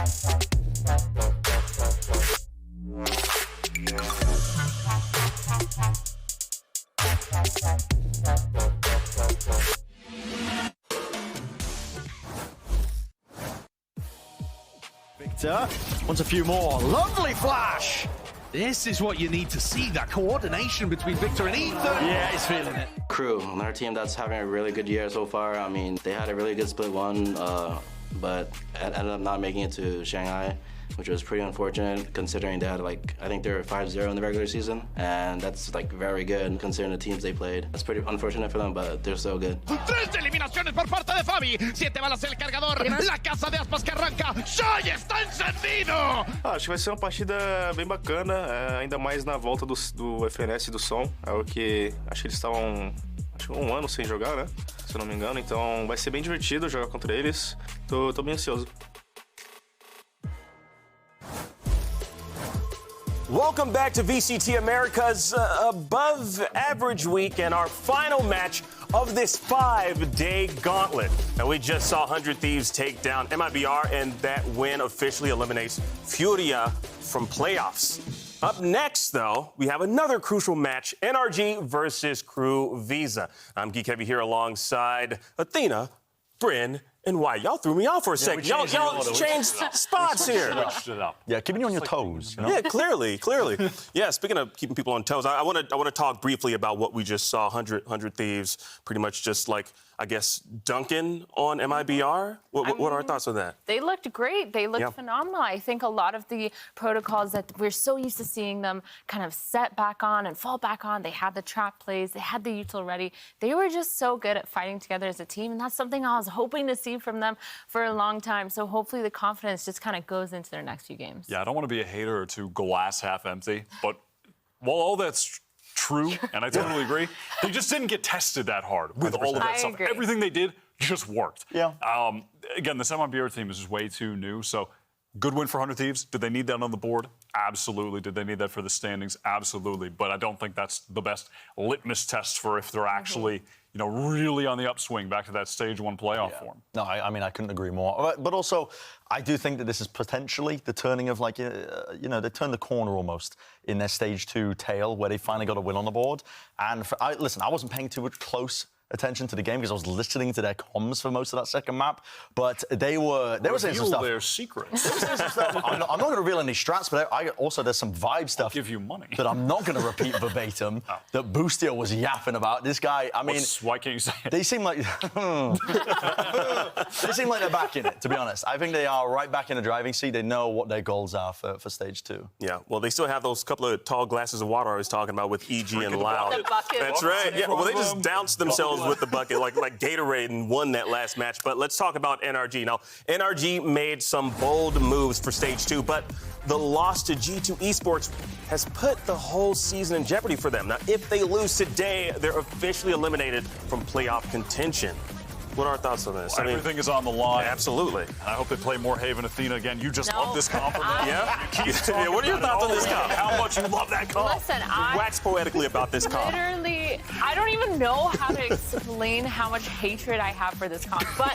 Victor wants a few more. Lovely flash. This is what you need to see, that coordination between Victor and Ethan. Yeah, he's feeling it. Crew, another team that's having a really good year so far. I mean, they had a really good split one, but ended up not making it to Shanghai, which was pretty unfortunate considering they had I think they were 5-0 in the regular season, and that's very good considering the teams they played. That's pretty unfortunate for them, but they're so good. 3 eliminaciones por parte de Fabi, 7 balas el cargador, la casa de aspas que arranca, Shoy está encendido! Acho que vai ser uma partida bem bacana, ainda mais na volta do FNS e do Som. É o que acho que eles estavam um ano sem jogar, né? Se eu não me engano, então vai ser bem divertido jogar contra eles. Tô bem ansioso. Welcome back to VCT Americas, above average week and our final match of this 5-day gauntlet. Now, we just saw 100 Thieves take down MIBR, and that win officially eliminates Furia from playoffs. Up next, though, we have another crucial match, NRG versus Crew Visa. I'm Geek Heavy here alongside Athena, Bryn, and White. Y'all threw me off for a second. Y'all changed spots here. Switched it up. Yeah, keeping you on your toes. You know? Yeah, clearly. Yeah, speaking of keeping people on toes, I want to talk briefly about what we just saw. 100 Thieves, pretty much just I guess, dunking on MIBR. What are our thoughts on that? They looked great. They looked phenomenal. I think a lot of the protocols that we're so used to seeing them kind of set back on and fall back on, they had the trap plays, they had the util ready. They were just so good at fighting together as a team, and that's something I was hoping to see from them for a long time. So hopefully the confidence just kind of goes into their next few games. Yeah, I don't want to be a hater or too glass half empty, but while all that's true, and I totally agree, they just didn't get tested that hard with 100%. All of that stuff. Agree. Everything they did just worked. Yeah. Again, the MIBR team is just way too new, so good win for 100 Thieves. Did they need that on the board? Absolutely. Did they need that for the standings? Absolutely. But I don't think that's the best litmus test for if they're actually, really on the upswing back to that stage 1 playoff form. No, I mean, I couldn't agree more. But also, I do think that this is potentially the turning of, they turned the corner almost in their stage 2 tail, where they finally got a win on the board. And listen, I wasn't paying too much close attention to the game because I was listening to their comms for most of that second map, but they were saying some stuff. Their secrets. I'm not going to reveal any strats, but there's some vibe stuff. I'll give you money that I'm not going to repeat verbatim. That Boostio was yapping about. This guy, I mean, why can't you say it? They seem like they're back in it. To be honest, I think they are right back in the driving seat. They know what their goals are for stage 2. Yeah, well, they still have those couple of tall glasses of water I was talking about with EG and Loud. The bucket. That's right. Yeah, well, they just doused themselves with the bucket like Gatorade and won that last match. But let's talk about NRG. Now, NRG made some bold moves for stage 2, but the loss to G2 Esports has put the whole season in jeopardy for them. Now, if they lose today, they're officially eliminated from playoff contention. What are our thoughts on this? Everything is on the line. Absolutely. And I hope they play more Haven Athena again. You just love this comp. Yeah, what are your thoughts on this comp? How much you love that comp? Listen, wax poetically about this comp. Literally, I don't even know how to explain how much hatred I have for this comp. But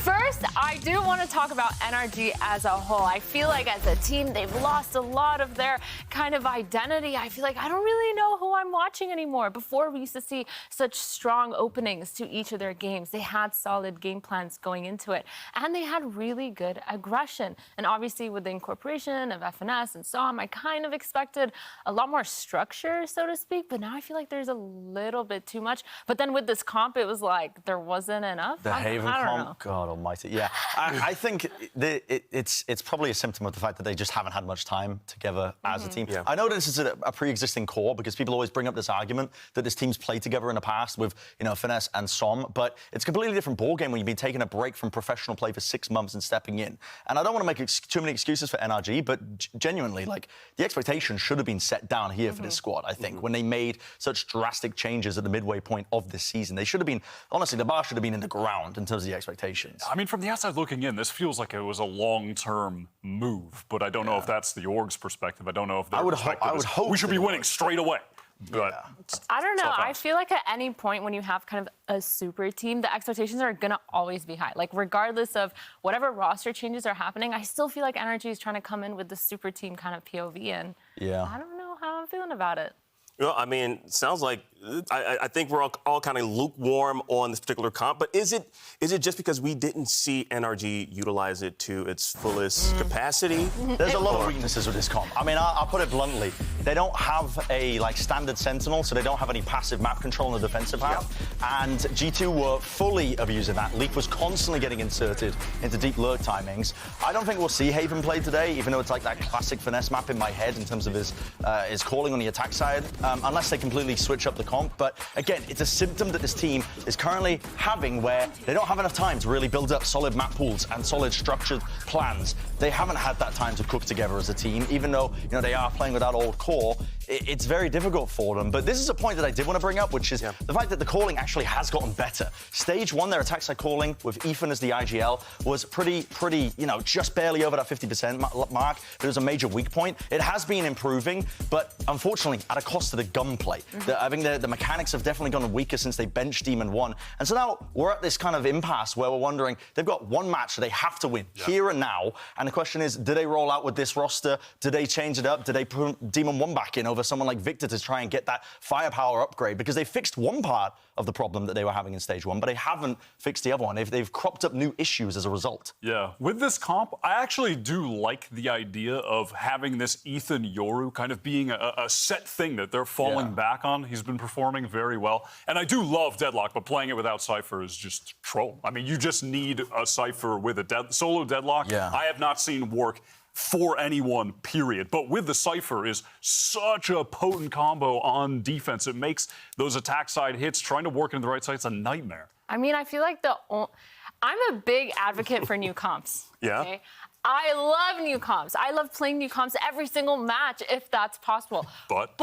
first, I do want to talk about NRG as a whole. I feel like as a team, they've lost a lot of their kind of identity. I feel like I don't really know who I'm watching anymore. Before, we used to see such strong openings to each of their games. They had solid game plans going into it, and they had really good aggression. And obviously, with the incorporation of FNS and SOM, I kind of expected a lot more structure, so to speak, but now I feel like there's a little bit too much. But then with this comp, it was like there wasn't enough. The Haven I don't comp, know. God almighty. Yeah, I think it's probably a symptom of the fact that they just haven't had much time together as a team. Yeah. I know this is a pre-existing core because people always bring up this argument that this team's played together in the past with, FNS and SOM, but it's a completely different ball game when you've been taking a break from professional play for 6 months and stepping in. And I don't want to make too many excuses for NRG, but genuinely, the expectation should have been set down here for this squad, I think, when they made such drastic changes at the midway point of this season. They should have been, honestly, the bar should have been in the ground in terms of the expectations. I mean, from the outside looking in, this feels like it was a long-term move, but I don't know if that's the org's perspective. I don't know if their perspective is, we should be winning straight away. But I don't know. tough I ask. feel like at any point when you have kind of a super team, the expectations are going to always be high. Like, regardless of whatever roster changes are happening, I still feel like NRG is trying to come in with the super team kind of POV. And I don't know how I'm feeling about it. Well, I mean, sounds like I think we're all kind of lukewarm on this particular comp. But is it just because we didn't see NRG utilize it to its fullest capacity? There's a lot of weaknesses with this comp. I mean, I'll put it bluntly. They don't have a standard sentinel, so they don't have any passive map control in the defensive half. And G2 were fully abusing that. Leap was constantly getting inserted into deep lurk timings. I don't think we'll see Haven play today, even though it's like that classic finesse map in my head in terms of his calling on the attack side, unless they completely switch up the comp. But again, it's a symptom that this team is currently having where they don't have enough time to really build up solid map pools and solid structured plans. They haven't had that time to cook together as a team, even though they are playing with that old core. It's very difficult for them. But this is a point that I did want to bring up, which is the fact that the calling actually has gotten better. Stage 1, their attack side calling with Ethan as the IGL was pretty, just barely over that 50% mark. There was a major weak point. It has been improving, but unfortunately at a cost to the gunplay. I think the mechanics have definitely gone weaker since they benched Demon 1. And so now we're at this kind of impasse where we're wondering, they've got one match that they have to win here and now. And the question is, do they roll out with this roster? Do they change it up? Do they put Demon 1 back in over someone like Victor to try and get that firepower upgrade? Because they fixed one part of the problem that they were having in stage 1, but they haven't fixed the other one. They've cropped up new issues as a result. Yeah, with this comp, I actually do like the idea of having this Ethan Yoru kind of being a set thing that they're falling back on. He's been performing very well. And I do love Deadlock, but playing it without Cypher is just troll. I mean, you just need a Cypher with a solo Deadlock. I have not seen work for anyone, period. But with the Cypher is such a potent combo on defense. It makes those attack side hits, trying to work into the right side, it's a nightmare. I mean, I feel like I'm a big advocate for new comps. Okay? I love new comps. I love playing new comps every single match, if that's possible. But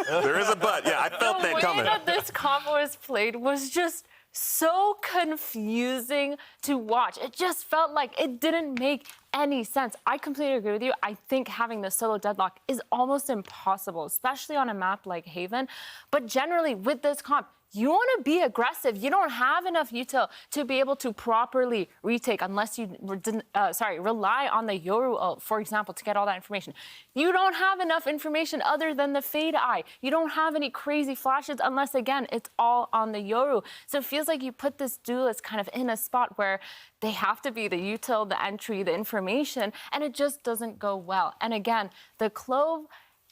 there is a but. Yeah, I felt that coming. The way that this comp was played was just so confusing to watch. It just felt like it didn't make any sense. I completely agree with you. I think having the solo Deadlock is almost impossible, especially on a map like Haven. But generally, with this comp, you want to be aggressive. You don't have enough util to be able to properly retake unless you rely on the Yoru ult, for example, to get all that information. You don't have enough information other than the Fade Eye. You don't have any crazy flashes unless, again, it's all on the Yoru. So it feels like you put this duelist kind of in a spot where they have to be the util, the entry, the information, and it just doesn't go well. And again, the Clove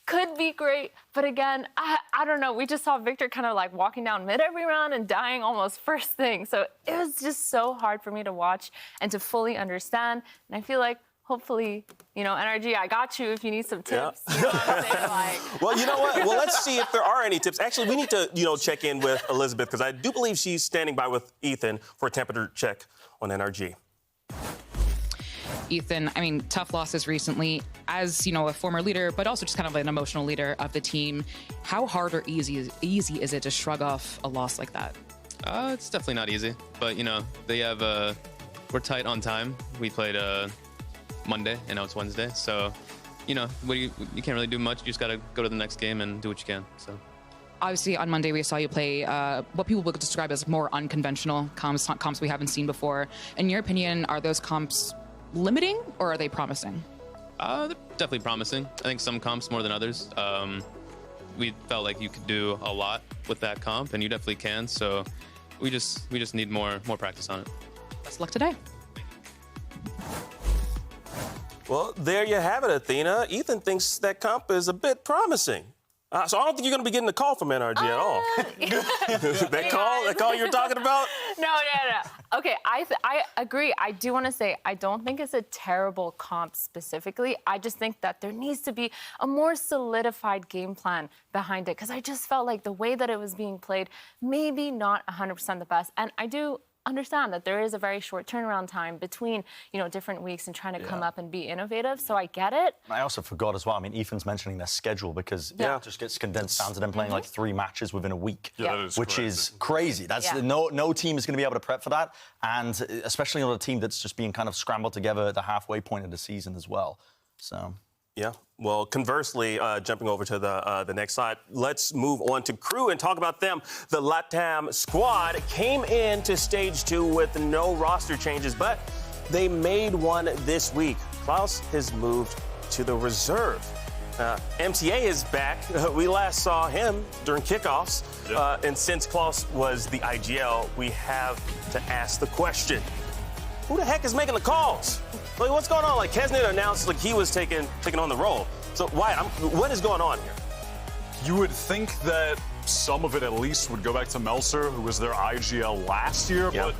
could be great, but again, I don't know. We just saw Victor kind of like walking down mid every round and dying almost first thing. So it was just so hard for me to watch and to fully understand. And I feel like hopefully, NRG, I got you if you need some tips. You know what I'm saying? Well, you know what? Well, let's see if there are any tips. Actually, we need to, check in with Elizabeth because I do believe she's standing by with Ethan for a temperature check on NRG. Ethan, I mean, tough losses recently. As, a former leader, but also just kind of an emotional leader of the team, how hard or easy is it to shrug off a loss like that? It's definitely not easy, but, they have, we're tight on time. We played Monday, and now it's Wednesday, so, you can't really do much. You just got to go to the next game and do what you can, so. Obviously, on Monday, we saw you play what people would describe as more unconventional comps we haven't seen before. In your opinion, are those comps limiting or are they promising? They're definitely promising. I think some comps more than others. We felt like you could do a lot with that comp, and you definitely can. So we just need more practice on it. Best luck today. Well, there you have it, Athena. Ethan thinks that comp is a bit promising. So I don't think you're going to be getting a call from NRG at all. that call you're talking about? No. Okay, I agree. I do want to say I don't think it's a terrible comp specifically. I just think that there needs to be a more solidified game plan behind it because I just felt like the way that it was being played, maybe not 100% the best. And I do understand that there is a very short turnaround time between, different weeks and trying to come up and be innovative. So I get it. I also forgot as well. I mean, Ethan's mentioning their schedule because it just gets condensed down to them playing like 3 matches within a week, which is crazy. That's no team is going to be able to prep for that, and especially on a team that's just being kind of scrambled together at the halfway point of the season as well. So. Yeah. Well, conversely, jumping over to the next slide, let's move on to Crew and talk about them. The LATAM squad came into stage 2 with no roster changes, but they made one this week. Klaus has moved to the reserve. MTA is back. We last saw him during kickoffs. Yep. And since Klaus was the IGL, we have to ask the question. Who the heck is making the calls? Like, what's going on? Like, Kesnet announced like he was taking on the role. So, Wyatt, what is going on here? You would think that some of it at least would go back to Meltzer, who was their IGL last year, but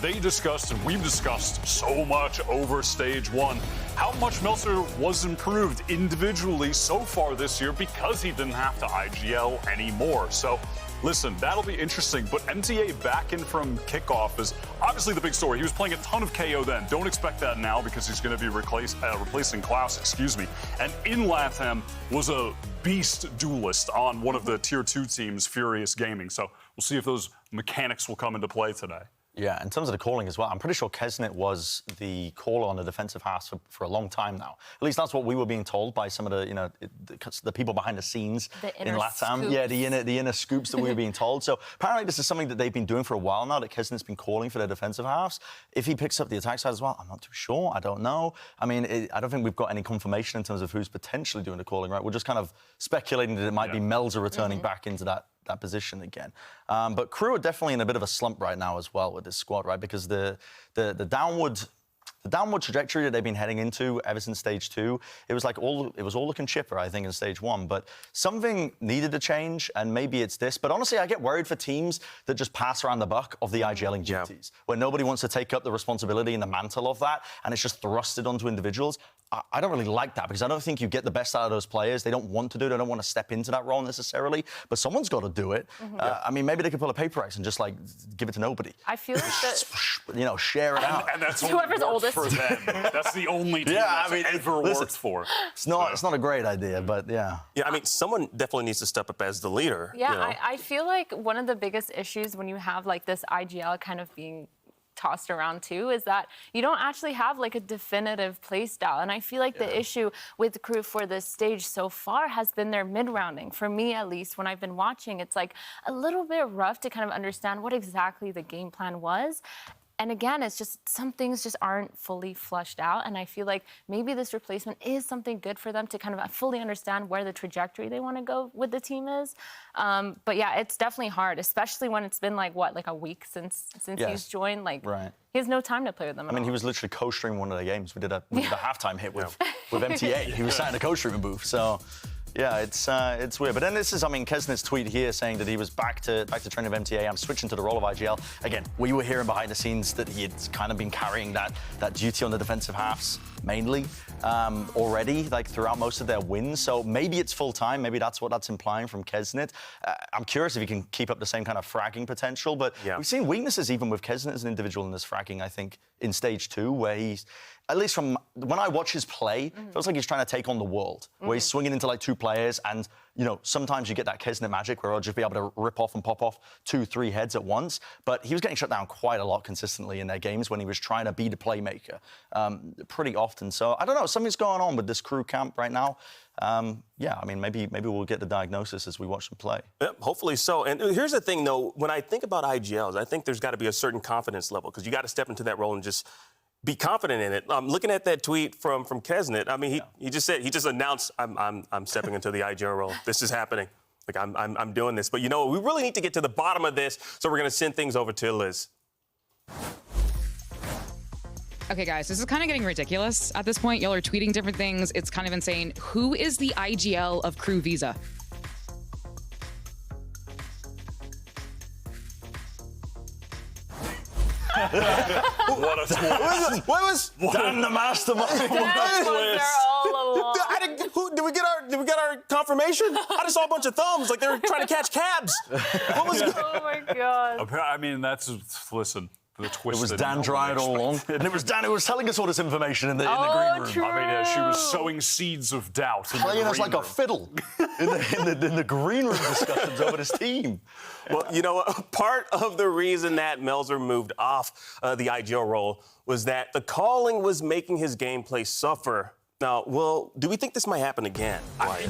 they discussed, and we've discussed so much over stage 1, how much Meltzer was improved individually so far this year because he didn't have to IGL anymore. So, listen, that'll be interesting, but MTA back in from Kickoff is obviously the big story. He was playing a ton of KO then. Don't expect that now because he's going to be replacing Klaus, And in LATAM was a beast duelist on one of the Tier 2 teams, Furious Gaming. So we'll see if those mechanics will come into play today. Yeah, in terms of the calling as well, I'm pretty sure Kesnet was the caller on the defensive half for a long time now. At least that's what we were being told by some of the, the people behind the scenes in LATAM. Scoops. Yeah, the inner scoops that we were being told. So apparently this is something that they've been doing for a while now, that Kesnet's been calling for their defensive halves. If he picks up the attack side as well, I'm not too sure. I don't know. I mean, I don't think we've got any confirmation in terms of who's potentially doing the calling, right? We're just kind of speculating that it might be Melzer returning back into that position again. But Crew are definitely in a bit of a slump right now as well with this squad, right? Because the downward trajectory that they've been heading into ever since stage 2, it was all looking chipper, I think, in stage 1. But something needed to change, and maybe it's this. But honestly, I get worried for teams that just pass around the buck of the IGLing duties, where nobody wants to take up the responsibility and the mantle of that, and it's just thrusted onto individuals. I don't really like that because I don't think you get the best out of those players. They don't want to do it. They don't want to step into that role necessarily. But someone's got to do it. I mean, maybe they could pull a paper X and just give it to nobody. I feel like share it out. And that's whoever's oldest for them. That's the only team that's ever worked for. It's not a great idea, but yeah. Yeah, I mean, someone definitely needs to step up as the leader. Yeah, I feel like one of the biggest issues when you have this IGL kind of being tossed around too is that you don't actually have a definitive play style. And I feel like the issue with the Crew for this stage so far has been their mid-rounding. For me, at least, when I've been watching, it's a little bit rough to kind of understand what exactly the game plan was. And again, it's just some things just aren't fully flushed out. And I feel like maybe this replacement is something good for them to kind of fully understand where the trajectory they want to go with the team is. But yeah, it's definitely hard, especially when it's been a week since he's joined. Right. He has no time to play with them. I mean, he was literally co-streaming one of the games. We did a halftime hit with MTA. He was sat in a co-streaming booth. So. Yeah, it's weird. But then this is, Kesnet's tweet here saying that he was back to training with MTA. I'm switching to the role of IGL. Again, we were hearing behind the scenes that he had kind of been carrying that duty on the defensive halves mainly already, throughout most of their wins. So maybe it's full time. Maybe that's what that's implying from Kesnet. I'm curious if he can keep up the same kind of fragging potential. But we've seen weaknesses even with Kesnet as an individual in this fragging, I think, in stage 2, where he's, at least from when I watch his play, feels like he's trying to take on the world, where he's swinging into 2 players, and sometimes you get that Kesnet magic where he'll just be able to rip off and pop off 2-3 heads at once. But he was getting shut down quite a lot consistently in their games when he was trying to be the playmaker pretty often. So I don't know, something's going on with this Crew camp right now. Yeah, I mean, maybe we'll get the diagnosis as we watch them play. Yep, hopefully so. And here's the thing, though. When I think about IGLs, I think there's got to be a certain confidence level because you got to step into that role and just be confident in it. Looking at that tweet from Kesnet, I mean, he just announced, I'm stepping into the IGL role. This is happening. I'm doing this. But we really need to get to the bottom of this. So we're going to send things over to Liz. Okay, guys, this is kind of getting ridiculous at this point. Y'all are tweeting different things. It's kind of insane. Who is the IGL of Crew Visa? What a twist. What was Dan the mastermind? That was there all along. Did we get our confirmation? I just saw a bunch of thumbs, like they were trying to catch cabs. What was Oh my God. I mean, listen. The twist. It was Dan Dryad all along. And it was Dan who was telling us all this information in the green room. True. I mean, she was sowing seeds of doubt. Playing us like a fiddle in the green room discussions over this team. Well, part of the reason that Melzer moved off the IGL role was that the calling was making his gameplay suffer Now, do we think this might happen again?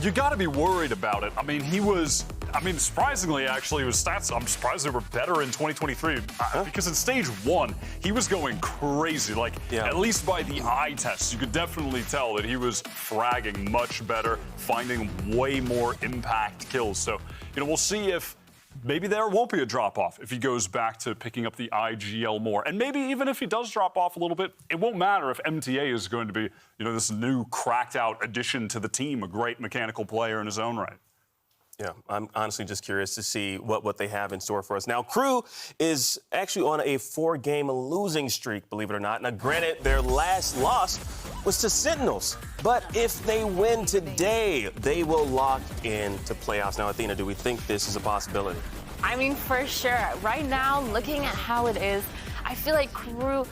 You got to be worried about it. I mean, surprisingly, actually, his stats, I'm surprised they were better in 2023 because in stage 1, he was going crazy. Like, at least by the eye test, you could definitely tell that he was fragging much better, finding way more impact kills. So, we'll see if maybe there won't be a drop-off if he goes back to picking up the IGL more. And maybe even if he does drop off a little bit, it won't matter if MTA is going to be, this new cracked-out addition to the team, a great mechanical player in his own right. Yeah, I'm honestly just curious to see what they have in store for us. Now, Crew is actually on a 4-game losing streak, believe it or not. Now, granted, their last loss was to Sentinels. But if they win today, they will lock into playoffs. Now, Athena, do we think this is a possibility? I mean, for sure. Right now, looking at how it is, I feel like Crew,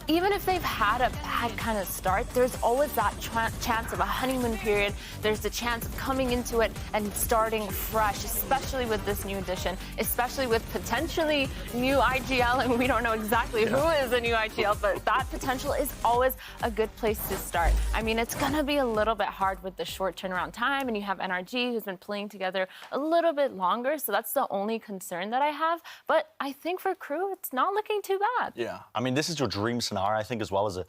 even if they've had a bad kind of start, there's always that chance of a honeymoon period. There's the chance of coming into it and starting fresh, especially with this new addition, especially with potentially new IGL, and we don't know exactly who is the new IGL, but that potential is always a good place to start. I mean, it's going to be a little bit hard with the short turnaround time, and you have NRG, who's been playing together a little bit longer, so that's the only concern that I have. But I think for Crew, it's not looking too bad. Yeah, I mean, this is your dream scenario, I think, as well as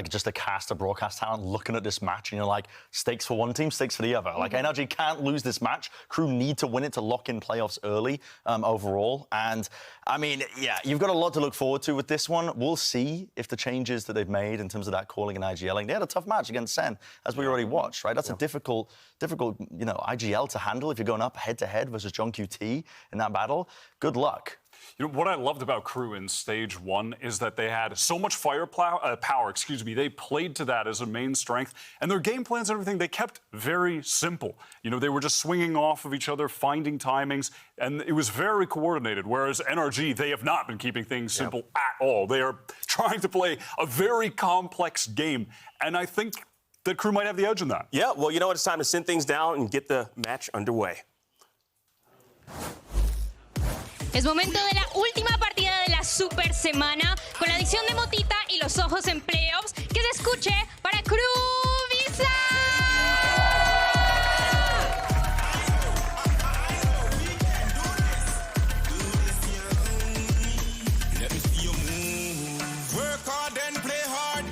just a caster, broadcast talent looking at this match, and you're like, stakes for one team, stakes for the other. Like, NRG can't lose this match. Crew need to win it to lock in playoffs early overall. And, I mean, yeah, you've got a lot to look forward to with this one. We'll see if the changes that they've made in terms of that calling and IGLing. They had a tough match against Sen, as we already watched, right? That's a difficult, IGL to handle if you're going up head-to-head versus John QT in that battle. Good luck. What I loved about Crew in stage 1 is that they had so much power. They played to that as a main strength, and their game plans and everything, they kept very simple. They were just swinging off of each other, finding timings, and it was very coordinated, whereas NRG, they have not been keeping things simple at all. They are trying to play a very complex game, and I think that Crew might have the edge in that. Yeah, well, you know what? It's time to send things down and get the match underway. Es momento de la última partida de la super semana con la adición de Motita y los ojos en playoffs. Que se escuche para Crew Visa. Work hard and play hard.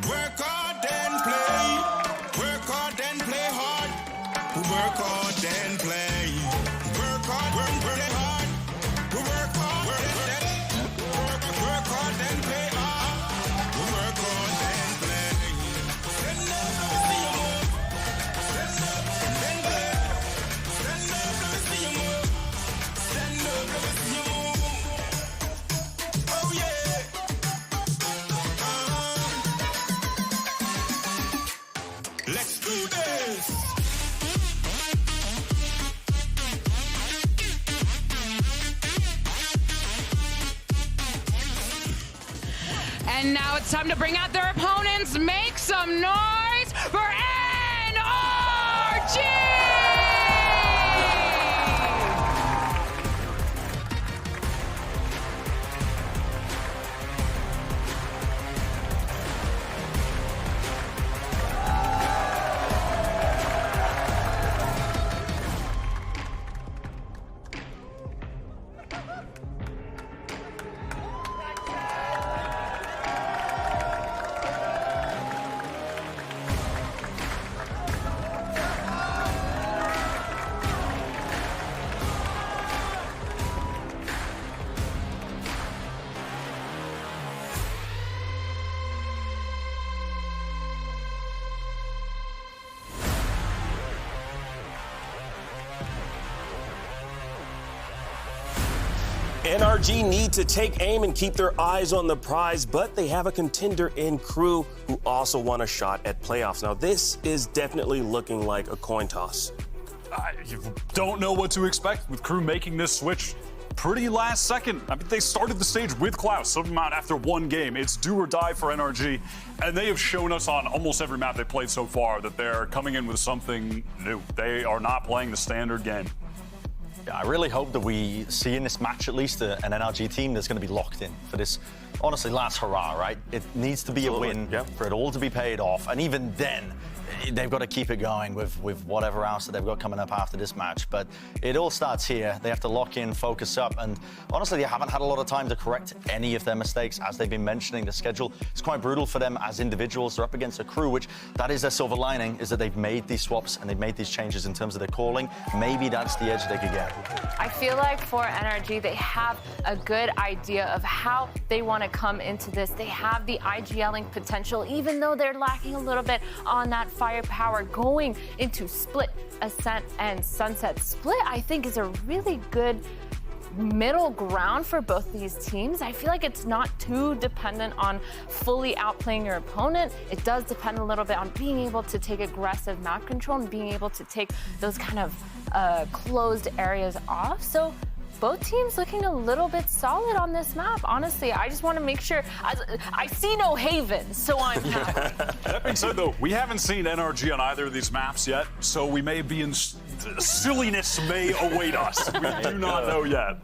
Work hard and play. Work hard and play hard. Work hard and play. Work hard, work hard. Let's do this! And now it's time to bring out their opponents. Make some noise for NRG! NRG need to take aim and keep their eyes on the prize, but they have a contender in Crew who also want a shot at playoffs. Now, this is definitely looking like a coin toss. You don't know what to expect with Crew making this switch pretty last second. I mean, they started the stage with Klaus, some amount after one game. It's do or die for NRG, and they have shown us on almost every map they played so far that they're coming in with something new. They are not playing the standard game. Yeah, I really hope that we see in this match at least an NRG team that's going to be locked in for this, honestly, last hurrah, right? It needs to be a win for it all to be paid off. And even then, they've got to keep it going with whatever else that they've got coming up after this match. But it all starts here. They have to lock in, focus up, and honestly, they haven't had a lot of time to correct any of their mistakes. As they've been mentioning, the schedule is quite brutal for them as individuals. They're up against a crew, which that is their silver lining, is that they've made these swaps and they've made these changes in terms of their calling. Maybe that's the edge they could get. I feel like for NRG, they have a good idea of how they want to come into this. They have the IGLing potential, even though they're lacking a little bit on that firepower. Going into Split, Ascent, and Sunset. Split, I think, is a really good middle ground for both these teams. I feel like it's not too dependent on fully outplaying your opponent. It does depend a little bit on being able to take aggressive map control and being able to take those kind of closed areas off. So both teams looking a little bit solid on this map. Honestly, I just want to make sure. I see no Haven, so I'm happy. That being said, though, we haven't seen NRG on either of these maps yet, so we may be in silliness may await us. We do not know yet.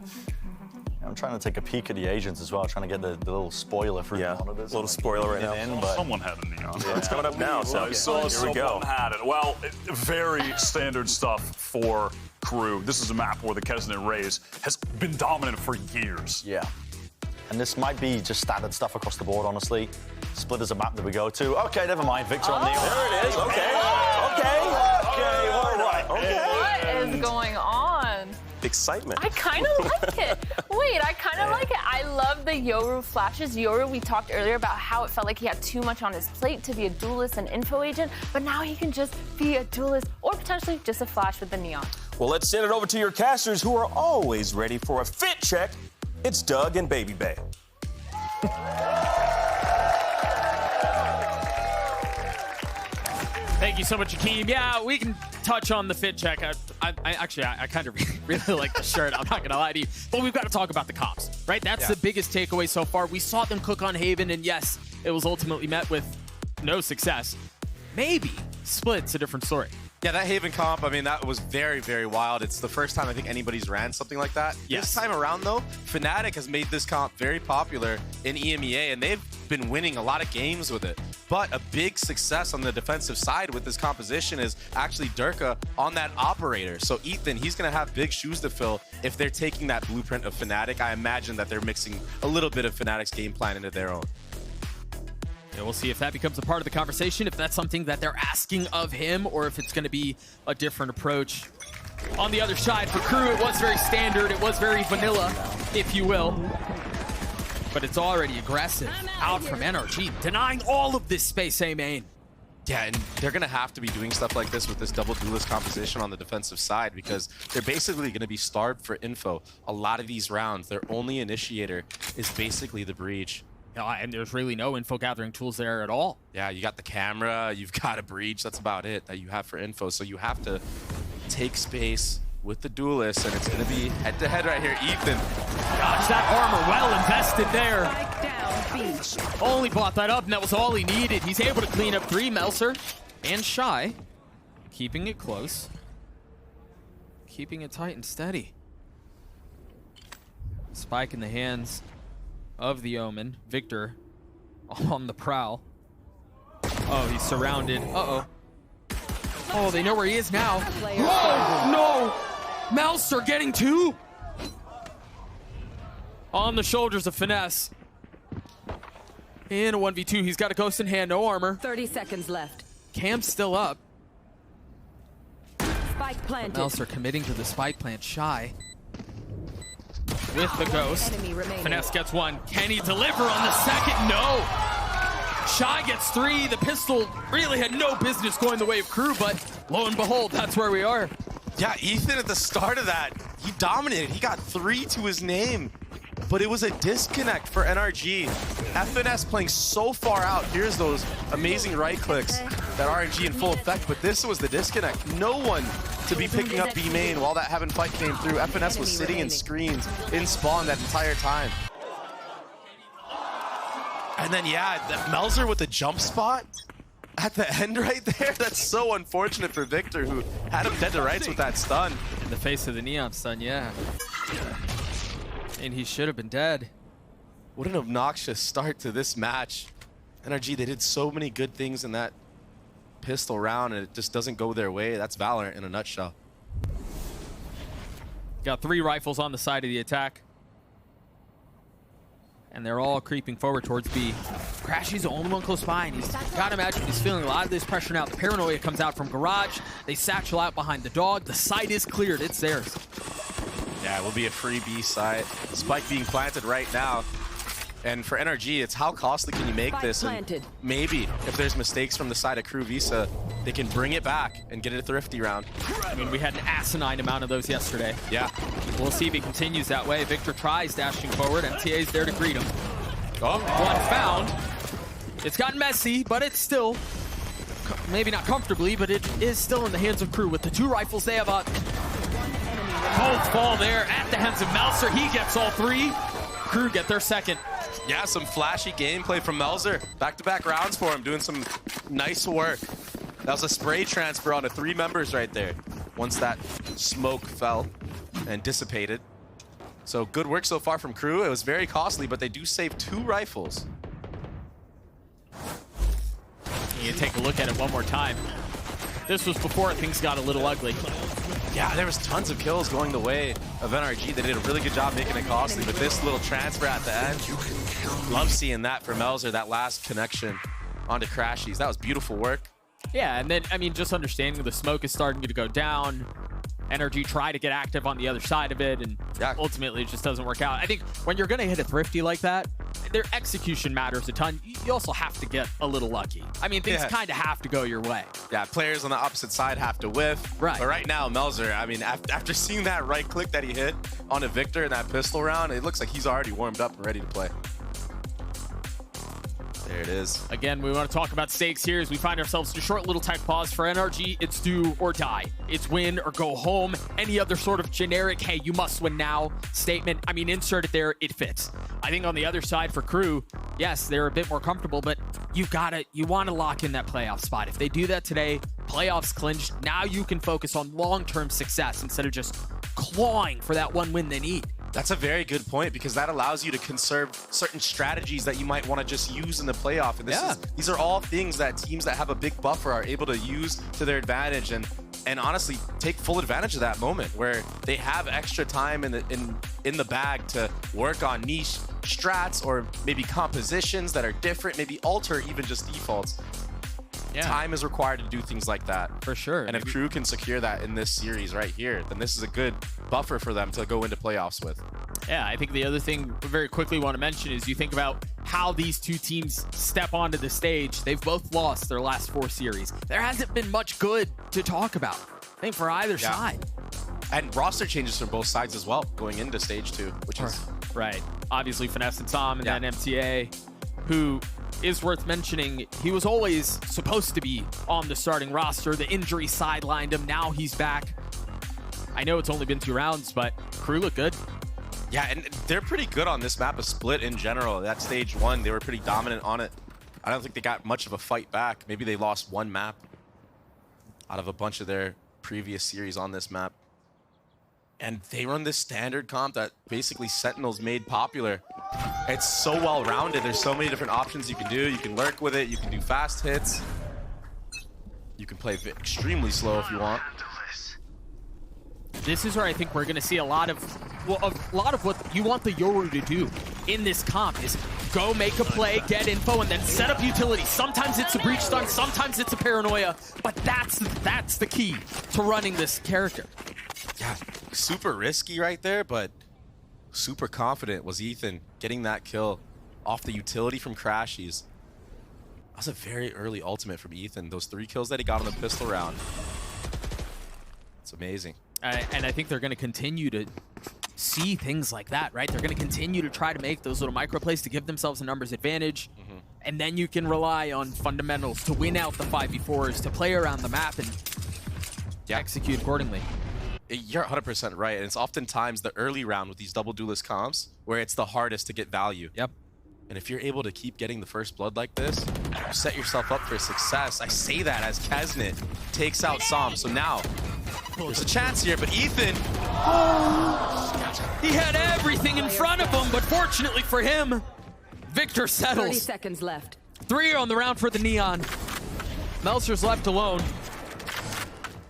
I'm trying to take a peek at the agents as well, trying to get the little spoiler for the monitors. A little spoiler right now. But someone had a neon. Yeah. It's coming up now, so I saw someone had it. Well, very standard stuff for Crew. This is a map where the Kesnet Rays has been dominant for years. Yeah. And this might be just standard stuff across the board, honestly. Split is a map that we go to. Okay, never mind. Victor on neon. There it is. Okay. All right. What is going on? Excitement. I kind of like it. Wait, I kind of like it. I love the Yoru flashes. Yoru, we talked earlier about how it felt like he had too much on his plate to be a duelist and info agent, but now he can just be a duelist or potentially just a flash with the neon. Well, let's send it over to your casters who are always ready for a fit check. It's Doug and Baby Bay. Thank you so much, Akeem. Yeah, we can touch on the fit check. I kind of really like the shirt. I'm not going to lie to you. But we've got to talk about the comps, right? That's the biggest takeaway so far. We saw them cook on Haven, and yes, it was ultimately met with no success. Maybe Split's a different story. Yeah, that Haven comp, I mean, that was very, very wild. It's the first time I think anybody's ran something like that. Yes. This time around, though, Fnatic has made this comp very popular in EMEA, and they've been winning a lot of games with it. But a big success on the defensive side with this composition is actually Durka on that operator. So Ethan, he's going to have big shoes to fill if they're taking that blueprint of Fnatic. I imagine that they're mixing a little bit of Fnatic's game plan into their own. Yeah, we'll see if that becomes a part of the conversation, if that's something that they're asking of him, or if it's going to be a different approach. On the other side, for Crew, it was very standard. It was very vanilla, if you will. But it's already aggressive out from NRG, denying all of this space A main. Yeah, and they're going to have to be doing stuff like this with this double duelist composition on the defensive side because they're basically going to be starved for info. A lot of these rounds, their only initiator is basically the breach. And there's really no info gathering tools there at all. Yeah, you got the camera, you've got a breach. That's about it that you have for info. So you have to take space with the duelist, and it's going to be head-to-head right here. Ethan. Gosh, that armor well invested there. Only bought that up, and that was all he needed. He's able to clean up 3. Melser and Shy, keeping it close. Keeping it tight and steady. Spike in the hands of the Omen. Victor on the prowl. Oh, he's surrounded. Uh-oh. Oh, they know where he is now. Oh, no! Melser getting 2. On the shoulders of Finesse. In a 1v2, he's got a ghost in hand, no armor. 30 seconds left. Cam's still up. Spike planted. Melser committing to the spike plant. Shy with the ghost. Finesse gets 1. Can he deliver on the second? No. Shy gets 3. The pistol really had no business going the way of Crew, but lo and behold, that's where we are. Yeah, Ethan at the start of that, he dominated. He got 3 to his name, but it was a disconnect for NRG. FNS playing so far out. Here's those amazing right clicks that RNG in full effect, but this was the disconnect. No one to be picking up B main while that Heaven fight came through. FNS was sitting in screens in spawn that entire time. And then, yeah, Melser with the jump spot at the end right there. That's so unfortunate for Victor, who had him dead to rights with that stun. In the face of the Neon stun, yeah. And he should have been dead. What an obnoxious start to this match. NRG, they did so many good things in that pistol round and it just doesn't go their way, that's VALORANT in a nutshell. Got 3 rifles on the side of the attack. And they're all creeping forward towards B. Crashy's the only one close by, and he's got to imagine he's feeling a lot of this pressure now. The paranoia comes out from Garage. They satchel out behind the dog. The site is cleared. It's theirs. Yeah, it will be a free B site. Spike being planted right now. And for NRG, it's how costly can you make this? And maybe if there's mistakes from the side of Crew Visa, they can bring it back and get it a thrifty round. I mean, we had an asinine amount of those yesterday. Yeah. We'll see if he continues that way. Victor tries dashing forward. MTA's there to greet him. Oh, one found. It's gotten messy, but it's still, maybe not comfortably, but it is still in the hands of Crew. With the 2 rifles they have up. Both fall there at the hands of Melzer. He gets all 3. Crew get their second. Yeah, some flashy gameplay from Melzer. Back-to-back rounds for him, doing some nice work. That was a spray transfer onto 3 members right there, once that smoke fell and dissipated. So good work so far from Crew. It was very costly, but they do save 2 rifles. You take a look at it one more time. This was before things got a little ugly. Yeah, there was tons of kills going the way of NRG. They did a really good job making it costly, but this little transfer at the end, love seeing that for Melzer, that last connection onto Crashies. That was beautiful work. Yeah, and then, I mean, just understanding the smoke is starting to go down. NRG try to get active on the other side of it, and ultimately it just doesn't work out. I think when you're going to hit a thrifty like that, their execution matters a ton. You also have to get a little lucky. I mean, things kind of have to go your way. Yeah, players on the opposite side have to whiff. Right. But right now, Melzer, I mean, after seeing that right click that he hit on a Victor in that pistol round, it looks like he's already warmed up and ready to play. There it is. Again, we want to talk about stakes here as we find ourselves in a short little tech pause. For NRG, it's do or die. It's win or go home. Any other sort of generic, hey, you must win now statement, I mean, insert it there, it fits. I think on the other side for Crew, yes, they're a bit more comfortable, but you want to lock in that playoff spot. If they do that today, playoffs clinched, now you can focus on long-term success instead of just clawing for that one win they need. That's a very good point, because that allows you to conserve certain strategies that you might want to just use in the playoff. And these are all things that teams that have a big buffer are able to use to their advantage, and honestly take full advantage of that moment where they have extra time in the bag to work on niche strats or maybe compositions that are different, maybe alter even just defaults. Yeah. Time is required to do things like that. For sure. And if Crew can secure that in this series right here, then this is a good buffer for them to go into playoffs with. Yeah, I think the other thing we very quickly want to mention is you think about how these 2 teams step onto the stage. They've both lost their last 4 series. There hasn't been much good to talk about, I think, for either side. And roster changes from both sides as well, going into stage 2, which is... Right. Obviously, Finesse and Tom, and then MTA, who is worth mentioning. He was always supposed to be on the starting roster. The injury sidelined him. Now he's back. I know it's only been 2 rounds, but Crew look good. Yeah, and they're pretty good on this map of Split in general. That stage 1, they were pretty dominant on it. I don't think they got much of a fight back. Maybe they lost 1 map out of a bunch of their previous series on this map. And they run this standard comp that basically Sentinels made popular. It's so well-rounded. There's so many different options you can do. You can lurk with it. You can do fast hits. You can play extremely slow if you want. This is where I think we're going to see a lot of what you want the Yoru to do in this comp is go make a play, get info, and then set up utility. Sometimes it's a breach stun, sometimes it's a paranoia, but that's the key to running this character. Yeah, super risky right there, but super confident was Ethan getting that kill off the utility from Crashies. That was a very early ultimate from Ethan. Those 3 kills that he got on the pistol round. It's amazing. And I think they're going to continue to see things like that, right? They're going to continue to try to make those little micro plays to give themselves a numbers advantage. And then you can rely on fundamentals to win out the 5v4s, to play around the map and execute accordingly. You're 100% right, and it's oftentimes the early round with these double duelist comps where it's the hardest to get value. Yep. And if you're able to keep getting the first blood like this, you set yourself up for success. I say that as Kaznit takes out Som. So now, there's a chance here, but Ethan... He had everything in front of him, but fortunately for him, Victor settles. 30 seconds left. 3 on the round for the Neon. Meltzer's left alone.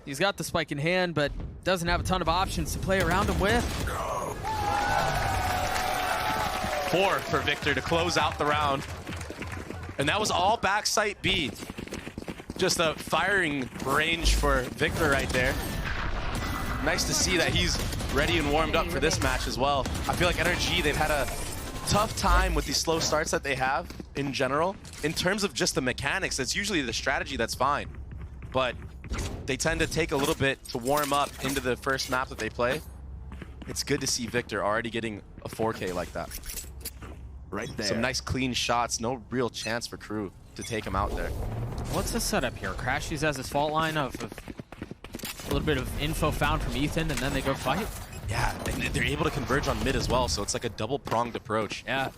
He's got the spike in hand, but doesn't have a ton of options to play around him with. 4 for Victor to close out the round. And that was all backside B. Just a firing range for Victor right there. Nice to see that he's ready and warmed up for this match as well. I feel like NRG, they've had a tough time with these slow starts that they have in general. In terms of just the mechanics, it's usually the strategy that's fine. But they tend to take a little bit to warm up into the first map that they play. It's good to see Victor already getting a 4K like that. Right there. Some nice clean shots, no real chance for Crew to take him out there. What's the setup here? Crashies has his fault line of a little bit of info found from Ethan, and then they go fight? Yeah, and they're able to converge on mid as well, so it's like a double-pronged approach. Yeah.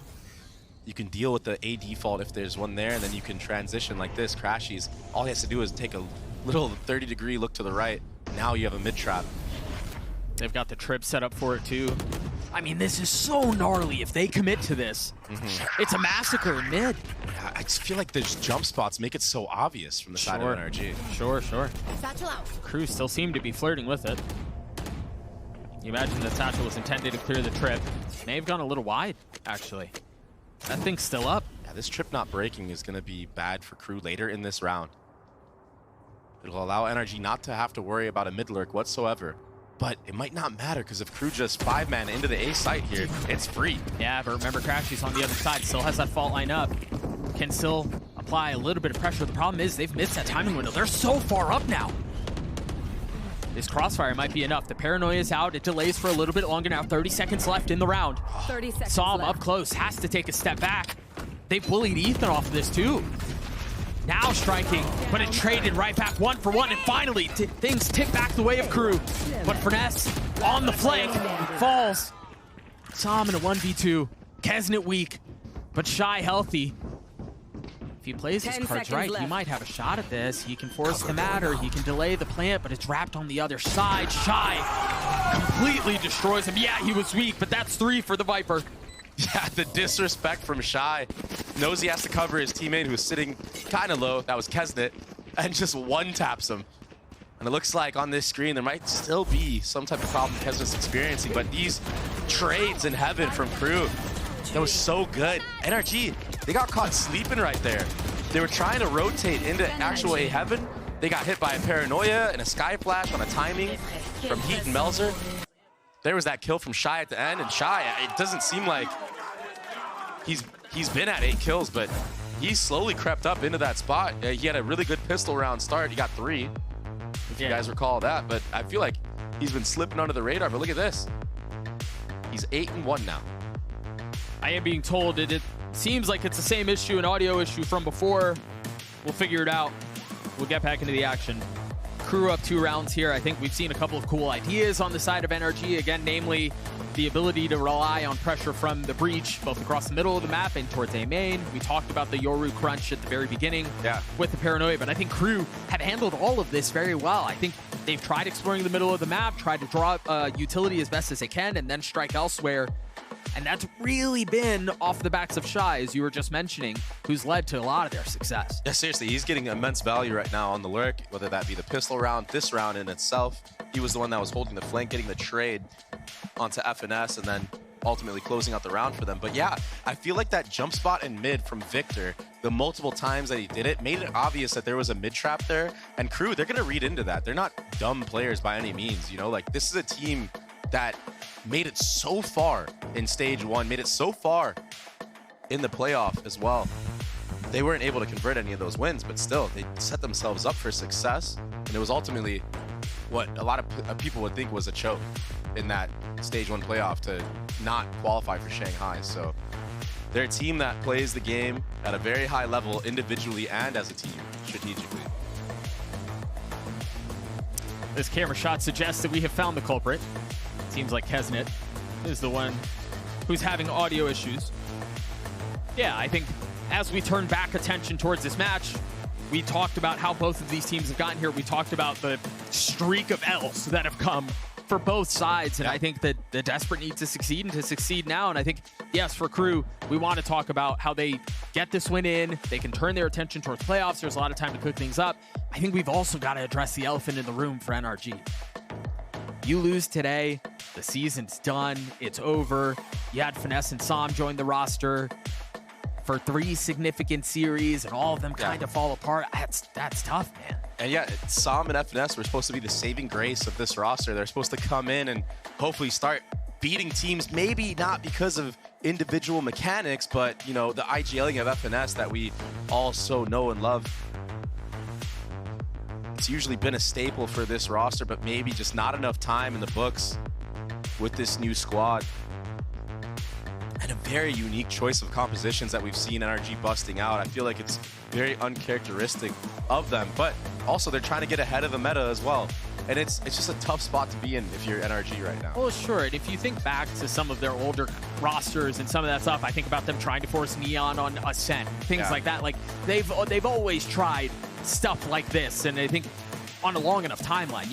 You can deal with the A default if there's one there, and then you can transition like this. Crashies, all he has to do is take a little 30-degree look to the right. Now you have a mid trap. They've got the trip set up for it too. I mean, this is so gnarly if they commit to this. It's a massacre in mid. Yeah, I just feel like those jump spots make it so obvious from the side of NRG. Sure. Crew still seem to be flirting with it. You imagine the satchel was intended to clear the trip. May have gone a little wide, actually. That thing's still up. Yeah, this trip not breaking is going to be bad for Crew later in this round. It'll allow NRG not to have to worry about a mid lurk whatsoever. But it might not matter, because if Crew just 5-man into the A site here, it's free. Yeah, but remember, Crashy's on the other side, still has that fault line up. Can still apply a little bit of pressure. The problem is they've missed that timing window. They're so far up now. This crossfire might be enough. The paranoia is out. It delays for a little bit longer now. 30 seconds left in the round. 30 seconds Saw him left. up close. Has to take a step back. They bullied Ethan off of this too. Now striking, but it traded right back 1 for 1, and finally things tip back the way of Crew. But Finesse on the flank falls. Saw him in a 1v2. Kesnet weak, but Shy healthy. If he plays his cards right, he might have a shot at this. He can force the matter, he can delay the plant, but it's wrapped on the other side. Shy completely destroys him. Yeah, he was weak, but that's 3 for the Viper. Yeah, the disrespect from Shy. Knows he has to cover his teammate who's sitting kind of low. That was Kesnet. And just one-taps him. And it looks like on this screen there might still be some type of problem Kesnet's experiencing. But these trades in heaven from Crew, that was so good. NRG, they got caught sleeping right there. They were trying to rotate into actual A heaven. They got hit by a paranoia and a sky flash on a timing from Heat and Melzer. There was that kill from Shy at the end, and Shy, it doesn't seem like he's been at 8 kills, but he slowly crept up into that spot. He had a really good pistol round start. He got 3, if you guys recall that, but I feel like he's been slipping under the radar, but look at this. He's 8-1 now. I am being told it seems like it's the same issue, an audio issue from before. We'll figure it out. We'll get back into the action. Crew up 2 rounds here. I think we've seen a couple of cool ideas on the side of NRG. Again, namely the ability to rely on pressure from the breach, both across the middle of the map and towards A main. We talked about the Yoru crunch at the very beginning with the paranoia, but I think Crew have handled all of this very well. I think they've tried exploring the middle of the map, tried to draw utility as best as they can, and then strike elsewhere. And that's really been off the backs of Shy, as you were just mentioning, who's led to a lot of their success. Yeah, seriously, he's getting immense value right now on the lurk, whether that be the pistol round, this round in itself. He was the one that was holding the flank, getting the trade onto FNS, and then ultimately closing out the round for them. But yeah, I feel like that jump spot in mid from Victor, the multiple times that he did it, made it obvious that there was a mid trap there. And Crew, they're going to read into that. They're not dumb players by any means, you know? Like, this is a team that made it so far in stage 1, made it so far in the playoff as well. They weren't able to convert any of those wins, but still, they set themselves up for success. And it was ultimately what a lot of people would think was a choke in that stage 1 playoff to not qualify for Shanghai. So they're a team that plays the game at a very high level individually and as a team strategically. This camera shot suggests that we have found the culprit. Seems like Kesnet is the one who's having audio issues. Yeah, I think as we turn back attention towards this match, we talked about how both of these teams have gotten here. We talked about the streak of L's that have come for both sides, and I think that the Desperate need to succeed and to succeed now. And I think, yes, for Crew, we want to talk about how they get this win in. They can turn their attention towards playoffs. There's a lot of time to cook things up. I think we've also got to address the elephant in the room for NRG. You lose today, the season's done, it's over. You had Finesse and Sam join the roster for 3 significant series, and all of them kind of fall apart. That's tough, man. And yeah, Sam and FNS were supposed to be the saving grace of this roster. They're supposed to come in and hopefully start beating teams, maybe not because of individual mechanics, but, you know, the IGLing of FNS that we all so know and love. It's usually been a staple for this roster, but maybe just not enough time in the books with this new squad. And a very unique choice of compositions that we've seen NRG busting out. I feel like it's very uncharacteristic of them, but also they're trying to get ahead of the meta as well. And it's just a tough spot to be in if you're NRG right now. Well, sure. And if you think back to some of their older rosters and some of that stuff, I think about them trying to force Neon on Ascent, things like that. Like they've always tried stuff like this, and I think on a long enough timeline,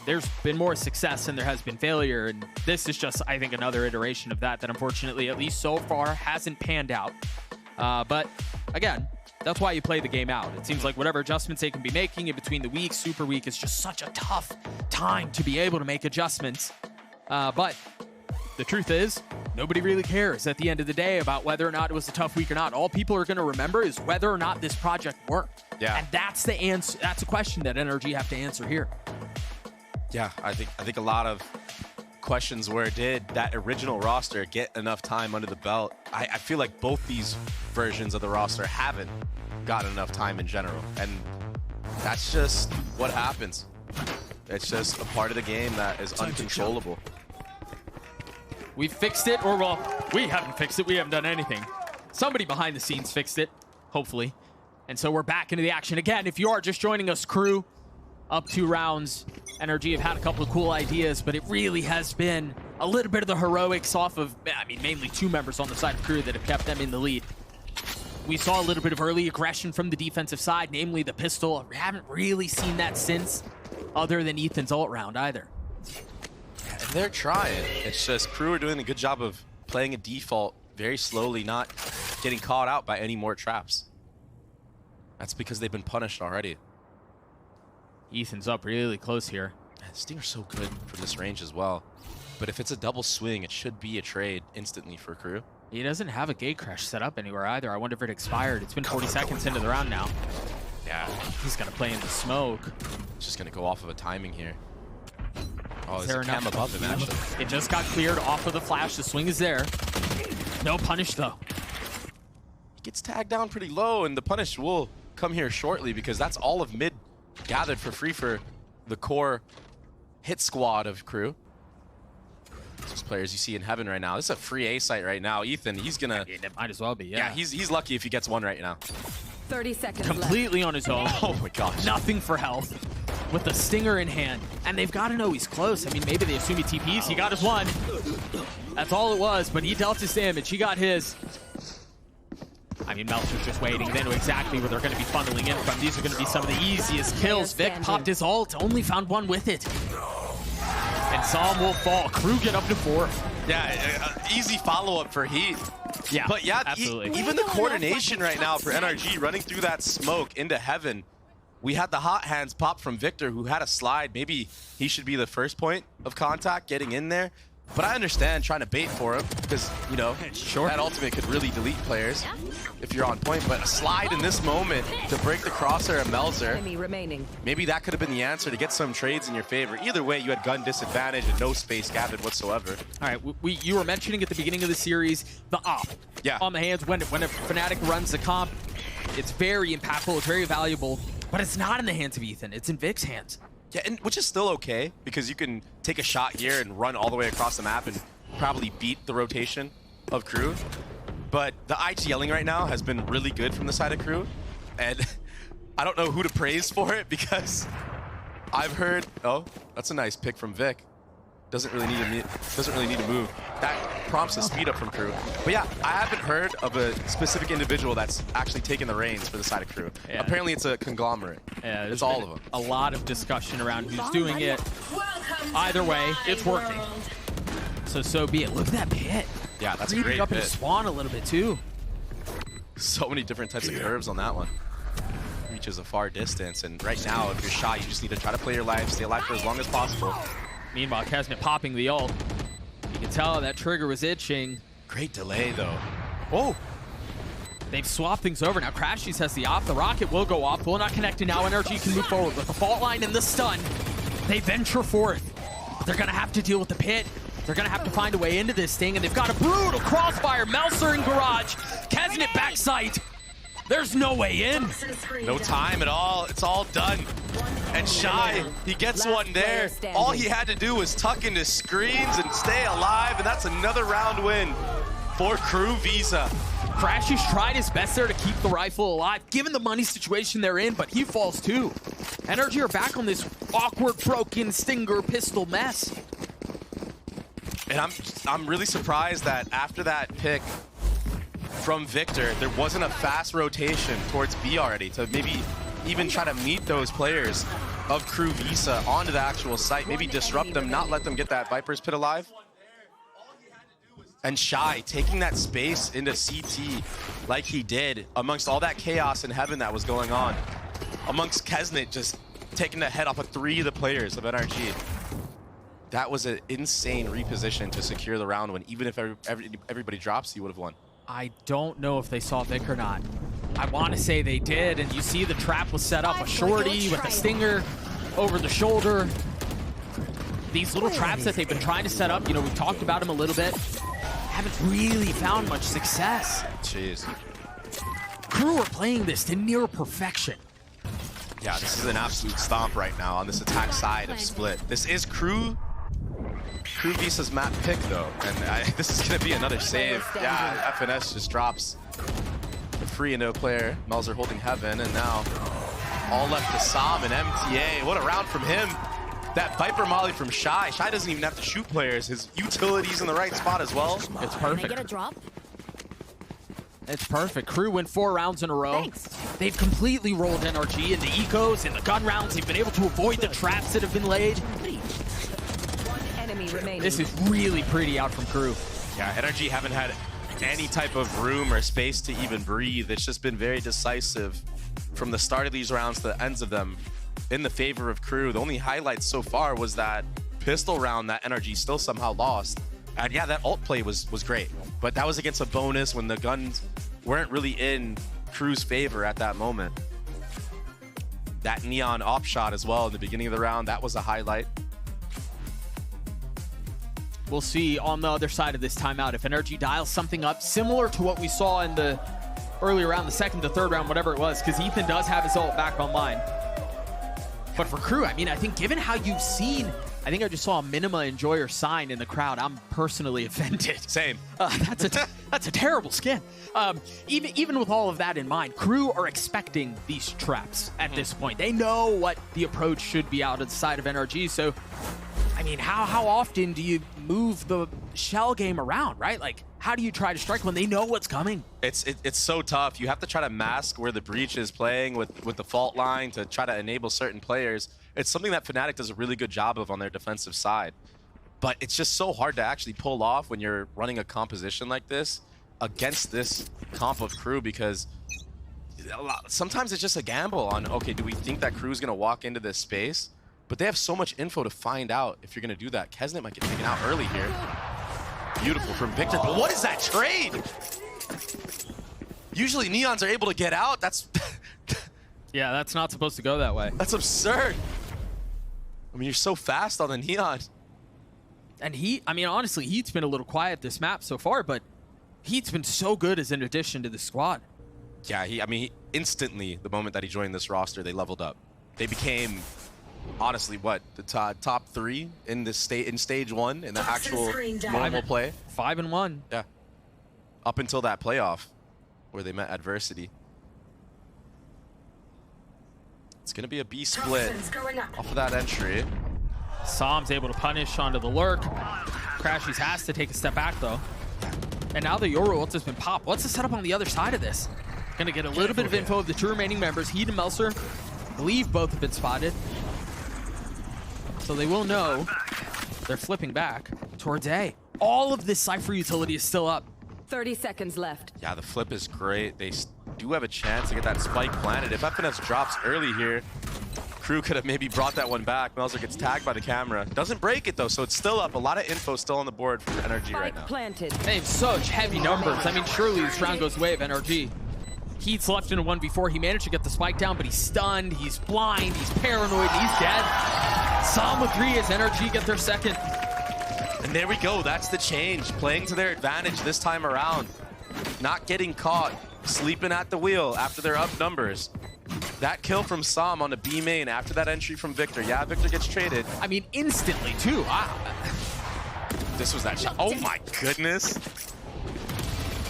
there's been more success than there has been failure, and this is just, I think, another iteration of that unfortunately, at least so far, hasn't panned out. But again, that's why you play the game out. It seems like whatever adjustments they can be making in between the weeks, Super Week is just such a tough time to be able to make adjustments. But the truth is, nobody really cares at the end of the day about whether or not it was a tough week or not. All people are going to remember is whether or not this project worked. Yeah. And that's the answer. That's a question that NRG have to answer here. Yeah, I think a lot of questions where did that original roster get enough time under the belt? I feel like both these versions of the roster haven't gotten enough time in general. And that's just what happens. It's just a part of the game that is uncontrollable. We fixed it, or well, we haven't fixed it. We haven't done anything. Somebody behind the scenes fixed it, hopefully. And so we're back into the action again. If you are just joining us, Crew, up 2 rounds. NRG have had a couple of cool ideas, but it really has been a little bit of the heroics off of, I mean, mainly 2 members on the side of Crew that have kept them in the lead. We saw a little bit of early aggression from the defensive side, namely the pistol. We haven't really seen that since, other than Ethan's ult round either. And they're trying. It's just Crew are doing a good job of playing a default very slowly, not getting caught out by any more traps. That's because they've been punished already. Ethan's up really close here. Stinger's so good from this range as well. But if it's a double swing, it should be a trade instantly for Crew. He doesn't have a gate crash set up anywhere either. I wonder if it expired. It's been 40 seconds into the round now. Yeah. He's going to play in the smoke. Just going to go off of a timing here. Oh, Is there's there a cam above him, actually. It just got cleared off of the flash. The swing is there. No punish, though. He gets tagged down pretty low, and the punish will come here shortly because that's all of mid gathered for free for the core hit squad of Crew. Those players you see in heaven right now. This is a free A site right now. Ethan, he's gonna... Yeah, that might as well be, Yeah, he's lucky if he gets one right now. 30 seconds Completely left. on his own. Oh my gosh. Nothing for health. With the stinger in hand. And they've got to know he's close. I mean, maybe they assume he TPs. He got his one. That's all it was, but he dealt his damage. He got his. I mean, Meltzer's just waiting. They know exactly where they're going to be funneling in from. These are going to be some of the easiest kills. Vic popped his ult, only found one with it. And Psalm will fall. Crew get up to 4. Yeah, easy follow-up for Heat. Yeah, but yeah, absolutely. Even the coordination right now for NRG running through that smoke into heaven. We had the hot hands pop from Victor, who had a slide. Maybe he should be the first point of contact getting in there. But I understand trying to bait for him because, you know, that ultimate could really delete players if you're on point. But a slide in this moment to break the crosshair of Melzer, maybe that could have been the answer to get some trades in your favor. Either way, you had gun disadvantage and no space gathered whatsoever. All right, you were mentioning at the beginning of the series the op on the hands. When a Fnatic runs the comp, it's very impactful, it's very valuable, but it's not in the hands of Ethan. It's in Vic's hands. Yeah, and which is still okay because you can take a shot here and run all the way across the map and probably beat the rotation of Crew. But the IGLing right now has been really good from the side of Crew, and I don't know who to praise for it because I've heard, oh, that's a nice pick from Vic. Doesn't really need to move. That prompts a speed up from Crew. But yeah, I haven't heard of a specific individual that's actually taken the reins for the side of Crew. Yeah. Apparently it's a conglomerate. Yeah, it's all of them. A lot of discussion around who's doing it. Either way, it's working. So be it. Look at that pit. Yeah, that's a Creeping great up pit. into spawn a little bit too. So many different types of curves on that one. Reaches a far distance, and right now, if you're shy, you just need to try to play your life, stay alive for as long as possible. Meanwhile, Kesnet popping the ult. You can tell that trigger was itching. Great delay, though. Oh! They've swapped things over. Now Crashies has the op. The rocket will go off. Will not connected now. NRG can move forward with the fault line and the stun. They venture forth. But they're going to have to deal with the pit. They're going to have to find a way into this thing, and they've got a brutal crossfire. Melser in garage. Kesnet backside. There's no way in. No time at all. It's all done. And Shy, he gets one there. All he had to do was tuck into screens and stay alive, and that's another round win for Crew Visa. Crashies tried his best there to keep the rifle alive, given the money situation they're in, but he falls too. NRG are back on this awkward, broken Stinger pistol mess. And I'm really surprised that after that pick from Victor, there wasn't a fast rotation towards B already to maybe even try to meet those players of Crew Visa onto the actual site, maybe disrupt them, not let them get that Viper's Pit alive. And Shy taking that space into CT like he did amongst all that chaos in heaven that was going on. Amongst Kesnet just taking the head off of 3 of the players of NRG. That was an insane reposition to secure the round win. Even if everybody drops, he would have won. I don't know if they saw Vic or not. I want to say they did, and you see the trap was set up, a shorty with a stinger over the shoulder. These little traps that they've been trying to set up, you know, we've talked about them a little bit, haven't really found much success. Jeez. Crew are playing this to near perfection. Yeah, this is an absolute stomp right now on this attack side of Split. This is Crew Visa's map pick, though, and this is going to be another save. Yeah, FNS just drops the free into a player. Melzer holding heaven, and now all left to Sam and MTA. What a round from him. That Viper Molly from Shy. Shy doesn't even have to shoot players. His utility's in the right spot as well. It's perfect. Can I get a drop? It's perfect. Crew win 4 rounds in a row. They've completely rolled NRG into ecos and the gun rounds. They've been able to avoid the traps that have been laid. This is really pretty out from Crew. Yeah, NRG haven't had any type of room or space to even breathe. It's just been very decisive from the start of these rounds to the ends of them in the favor of Crew. The only highlight so far was that pistol round that NRG still somehow lost. And yeah, that ult play was great, but that was against a bonus when the guns weren't really in Crew's favor at that moment. That neon op shot as well in the beginning of the round, that was a highlight. We'll see on the other side of this timeout if NRG dials something up similar to what we saw in the earlier round, the second to third round, whatever it was, because Ethan does have his ult back online. But for Crew, I mean, I think given how you've seen, I think I just saw a Minima Enjoyer sign in the crowd. I'm personally offended. Same. That's a terrible skin. Even with all of that in mind, Crew are expecting these traps at this point. They know what the approach should be out of the side of NRG. So, I mean, how often do you move the shell game around, right? Like, how do you try to strike when they know what's coming? It's so tough. You have to try to mask where the breach is playing with the fault line to try to enable certain players. It's something that Fnatic does a really good job of on their defensive side. But it's just so hard to actually pull off when you're running a composition like this against this comp of Crew, because sometimes it's just a gamble on, okay, do we think that Crew's going to walk into this space? But they have so much info to find out if you're going to do that. Kesnet might get taken out early here. Beautiful from Victor, but what is that trade? Usually Neons are able to get out. That's yeah, that's not supposed to go that way. That's absurd. I mean, you're so fast on the Neon. And I mean, honestly, Heat's been a little quiet this map so far, but Heat's been so good as an addition to the squad. Yeah, I mean, instantly, the moment that he joined this roster, they leveled up. They became, honestly, what, the top 3 in this in stage 1 in the actual normal play. 5-1. Yeah. Up until that playoff where they met adversity. It's going to be a B split off of that entry. Sam's able to punish onto the lurk. Crashies has to take a step back, though. And now the Yoru ult has been popped. What's the setup on the other side of this? Going to get a little bit of info of the 2 remaining members. Heat and Melser, I believe both have been spotted. So they will know they're flipping back towards A. All of this Cypher utility is still up. 30 seconds left. Yeah, the flip is great. They do have a chance to get that spike planted. If FNS drops early here, Crew could have maybe brought that one back. Melzer gets tagged by the camera. Doesn't break it though, so it's still up. A lot of info still on the board for NRG right now. Planted. They have such heavy numbers. I mean, surely this round goes away of NRG. Heat's left in a 1v4. He managed to get the spike down, but he's stunned, he's blind, he's paranoid, he's dead. Psalm with 3 as NRG get their second. And there we go, that's the change. Playing to their advantage this time around. Not getting caught, sleeping at the wheel after their up numbers. That kill from Psalm on the B main after that entry from Victor. Yeah, Victor gets traded. I mean, instantly too. This was that shot. Oh my goodness.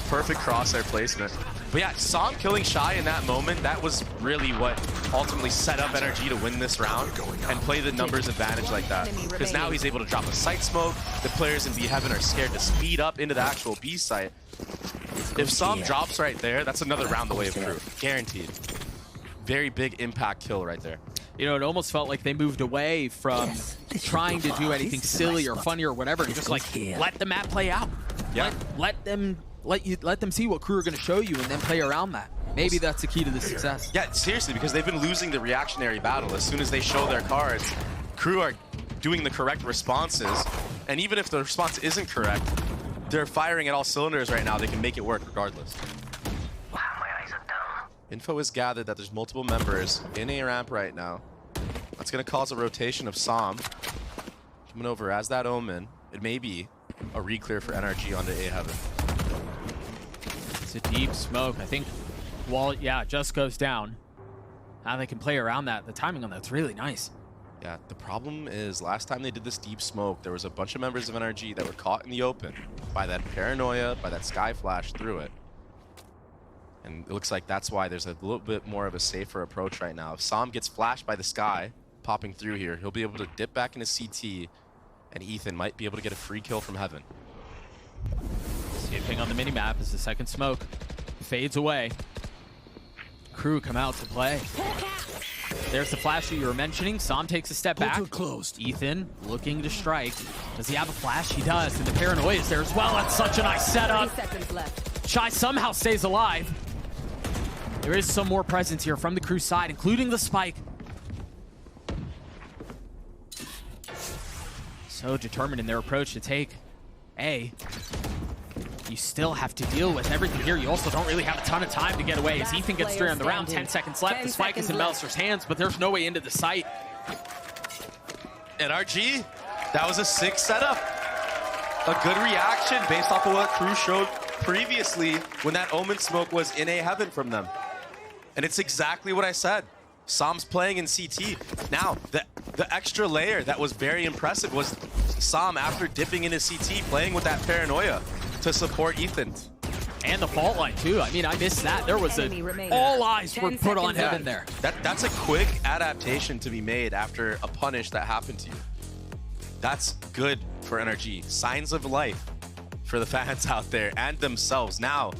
Perfect crosshair placement. But yeah, Psalm killing Shy in that moment, that was really what ultimately set up NRG to win this round and play the numbers advantage like that. Because now he's able to drop a site smoke. The players in B Heaven are scared to speed up into the actual B site. If Psalm drops right there, that's another round away of Crew. Guaranteed. Very big impact kill right there. You know, it almost felt like they moved away from trying to do anything silly or funny or whatever. And just like, let the map play out. Yeah. Let them see what Crew are going to show you and then play around that. Maybe that's the key to the success. Yeah, seriously, because they've been losing the reactionary battle. As soon as they show their cards, Crew are doing the correct responses. And even if the response isn't correct, they're firing at all cylinders right now. They can make it work regardless. Info is gathered that there's multiple members in A ramp right now. That's going to cause a rotation of Psalm. Coming over as that Omen. It may be a re-clear for NRG onto A Heaven. It's a deep smoke. I think Wall, yeah, just goes down. Now they can play around that. The timing on that's really nice. Yeah, the problem is last time they did this deep smoke, there was a bunch of members of NRG that were caught in the open by that paranoia, by that sky flash through it. And it looks like that's why there's a little bit more of a safer approach right now. If Psalm gets flashed by the sky, popping through here, he'll be able to dip back into CT, and Ethan might be able to get a free kill from Heaven. See a ping on the minimap as the second smoke fades away. Crew come out to play. There's the flash that you were mentioning. Psalm takes a step back. Closed. Ethan looking to strike. Does he have a flash? He does. And the paranoia is there as well. That's such a nice setup. 30 seconds left. Shy somehow stays alive. There is some more presence here from the Crew side, including the spike. So determined in their approach to take A. You still have to deal with everything here. You also don't really have a ton of time to get away as Ethan gets straight on the round. 10 seconds left. The spike is in Melzer's hands, but there's no way into the site. NRG, that was a sick setup. A good reaction based off of what Crew showed previously when that Omen smoke was in A Heaven from them. And it's exactly what I said. Psalm's playing in CT. Now, the extra layer that was very impressive was Psalm, after dipping into CT, playing with that paranoia to support Ethan. And the fault line, too. I mean, I missed that. There was all eyes were put on Heaven there. That's a quick adaptation to be made after a punish that happened to you. That's good for NRG. Signs of life for the fans out there and themselves. Now,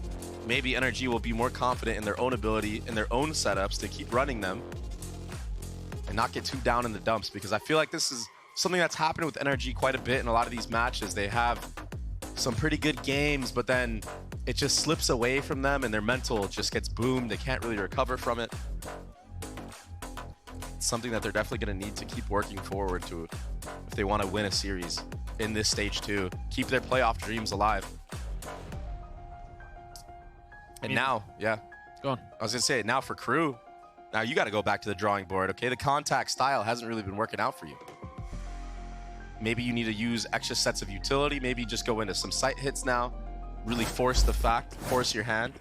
maybe NRG will be more confident in their own ability, in their own setups to keep running them and not get too down in the dumps, because I feel like this is something that's happened with NRG quite a bit in a lot of these matches. They have some pretty good games, but then it just slips away from them and their mental just gets boomed. They can't really recover from it. It's something that they're definitely going to need to keep working forward to if they want to win a series in this stage 2. Keep their playoff dreams alive. And now, yeah. Go on. I was going to say, now for Crew, now you got to go back to the drawing board, okay? The contact style hasn't really been working out for you. Maybe you need to use extra sets of utility. Maybe just go into some sight hits now. Really force your hand.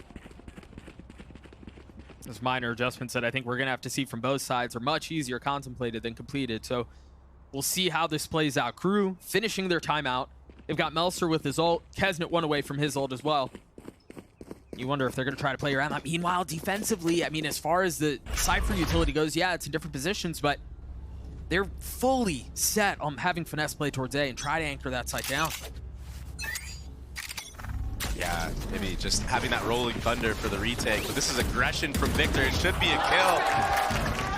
Those minor adjustments that I think we're going to have to see from both sides are much easier contemplated than completed. So we'll see how this plays out. Crew finishing their timeout. They've got Melzer with his ult. Kesnet one away from his ult as well. You wonder if they're going to try to play around that. Meanwhile, defensively, I mean, as far as the Cypher utility goes, yeah, it's in different positions, but they're fully set on having finesse play towards A and try to anchor that side down. Yeah, maybe just having that rolling thunder for the retake. But this is aggression from Victor. It should be a kill.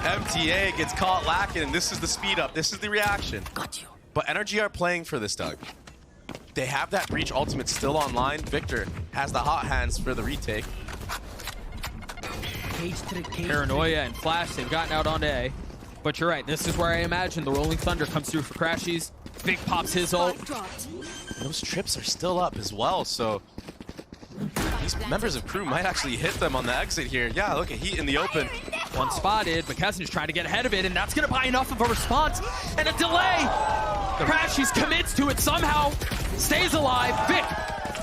MTA gets caught lacking, and this is the speed up. This is the reaction. Got you. But NRG are playing for this, Doug. They have that breach ultimate still online. Victor has the hot hands for the retake. Paranoia and Flash, they've gotten out on A. But you're right, this is where I imagine the Rolling Thunder comes through for Crashies. Vic pops his ult. Those trips are still up as well, so these members of crew might actually hit them on the exit here. Yeah, look at Heat in the open. One spotted, but Kessin's trying to get ahead of it, and that's going to buy enough of a response. And a delay! Crashies commits to it somehow, stays alive. Vic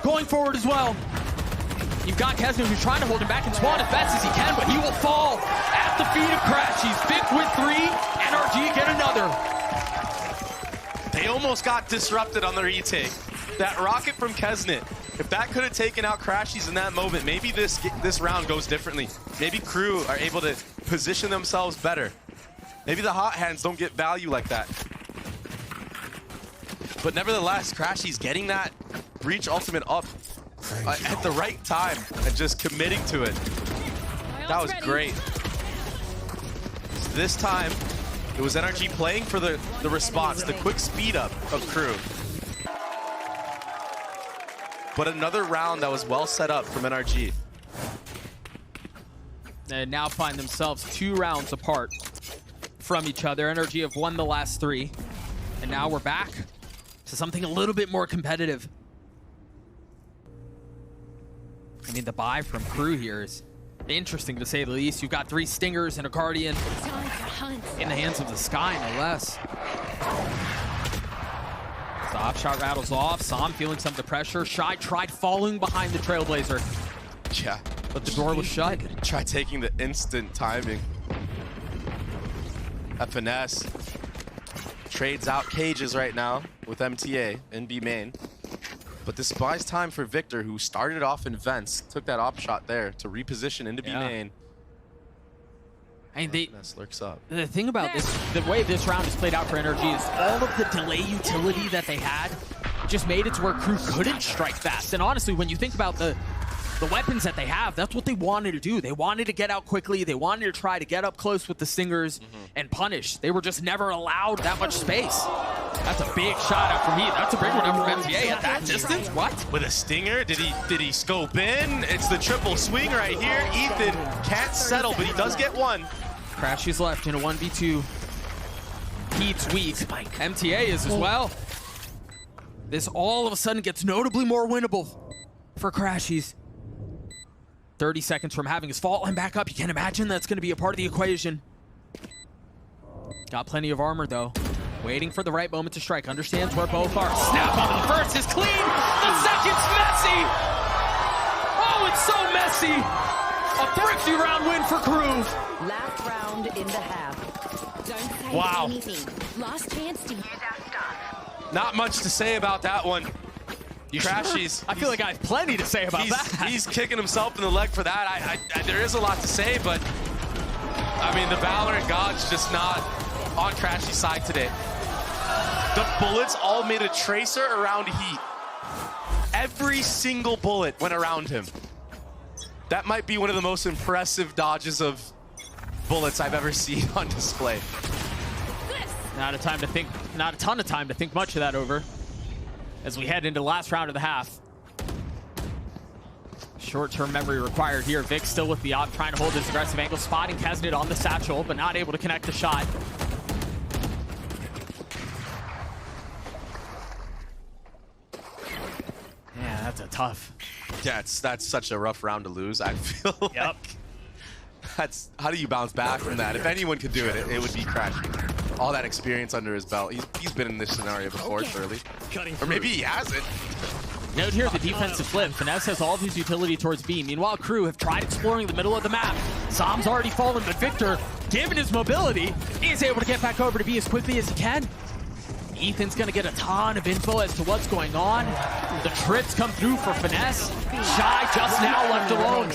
going forward as well. You've got Kessin who's trying to hold him back and spawn as best as he can, but he will fall at the feet of Crashies. Vic with 3, NRG get another. They almost got disrupted on the retake. That rocket from Kesnit, if that could have taken out Crashies in that moment, maybe this round goes differently. Maybe crew are able to position themselves better. Maybe the hot hands don't get value like that. But nevertheless, Crashies getting that breach ultimate up at the right time and just committing to it. That was great. This time, it was NRG playing for the response, the quick speed up of crew. But another round that was well set up from NRG. They now find themselves 2 rounds apart from each other. NRG have won the last 3. And now we're back to something a little bit more competitive. I mean, the buy from crew here is interesting to say the least. You've got 3 Stingers and a Guardian in the hands of the Sky, no less. The op shot rattles off. Sam feeling some of the pressure. Shy tried falling behind the Trailblazer. Yeah. But the door was shut. Try taking the instant timing. That finesse. Trades out cages right now with MTA in B main. But this buys time for Victor, who started off in vents, took that op shot there to reposition into B main. And lurks up. The thing about this, the way this round is played out for NRG is all of the delay utility that they had just made it to where crew couldn't strike fast. And honestly, when you think about the weapons that they have, that's what they wanted to do. They wanted to get out quickly. They wanted to try to get up close with the Stingers and punish. They were just never allowed that much space. That's a big shot out from Heat. That's a big one out from MTA at that distance. What? With a Stinger? Did he scope in? It's the triple swing right here. Ethan can't settle, but he does get one. Crashies left in a 1v2. Heat's weak. MTA is as well. This all of a sudden gets notably more winnable for Crashies. 30 seconds from having his fault line back up. You can't imagine that's going to be a part of the equation. Got plenty of armor, though. Waiting for the right moment to strike. Understands where both are. Snap onto the first is clean. The second's messy. Oh, it's so messy. A thrifty round win for crew. Last round in the half. Don't say Wow. anything. Last chance to use our stuff. Not much to say about that one. Crashies. I feel like I have plenty to say about that. He's kicking himself in the leg for that. There is a lot to say, but I mean, the Valorant God's just not on Crashy's side today. The bullets all made a tracer around Heat. Every single bullet went around him. That might be one of the most impressive dodges of bullets I've ever seen on display. Not a ton of time to think much of that over as we head into the last round of the half. Short-term memory required here. Vic still with the op, trying to hold his aggressive angle, spotting Kesnit on the satchel, but not able to connect the shot. Yeah, that's a tough. Yeah, that's such a rough round to lose. I feel like that's, how do you bounce back from that? If anyone could do it, it would be Crash. All that experience under his belt. He's been in this scenario before, surely. Or maybe he hasn't. Note here the defensive flip. Finesse has all of his utility towards B. Meanwhile, crew have tried exploring the middle of the map. Sam's already fallen, but Victor, given his mobility, is able to get back over to B as quickly as he can. Ethan's gonna get a ton of info as to what's going on. The trips come through for Finesse. Shy just now left alone.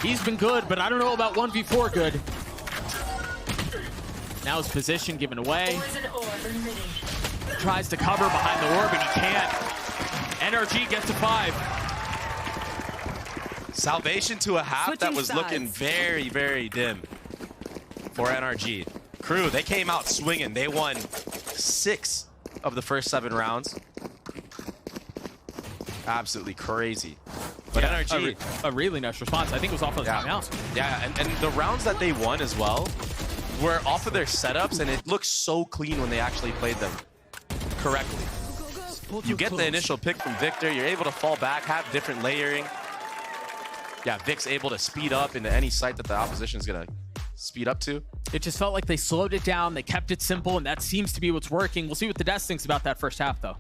He's been good, but I don't know about 1v4 good. Now his position given away. Tries to cover behind the orb, and he can't. NRG gets to 5. Salvation to a half that was looking very, very dim for NRG. Crew, they came out swinging. They won 6 of the first 7 rounds. Absolutely crazy. But yeah, NRG... A really nice response. I think it was off of the timeout. Yeah, and the rounds that they won as well were off of their setups, and it looks so clean when they actually played them correctly. You get the initial pick from Victor, you're able to fall back, have different layering. Yeah, Vic's able to speed up into any site that the opposition is going to speed up to. It just felt like they slowed it down, they kept it simple, and that seems to be what's working. We'll see what the Death thinks about that first half, though.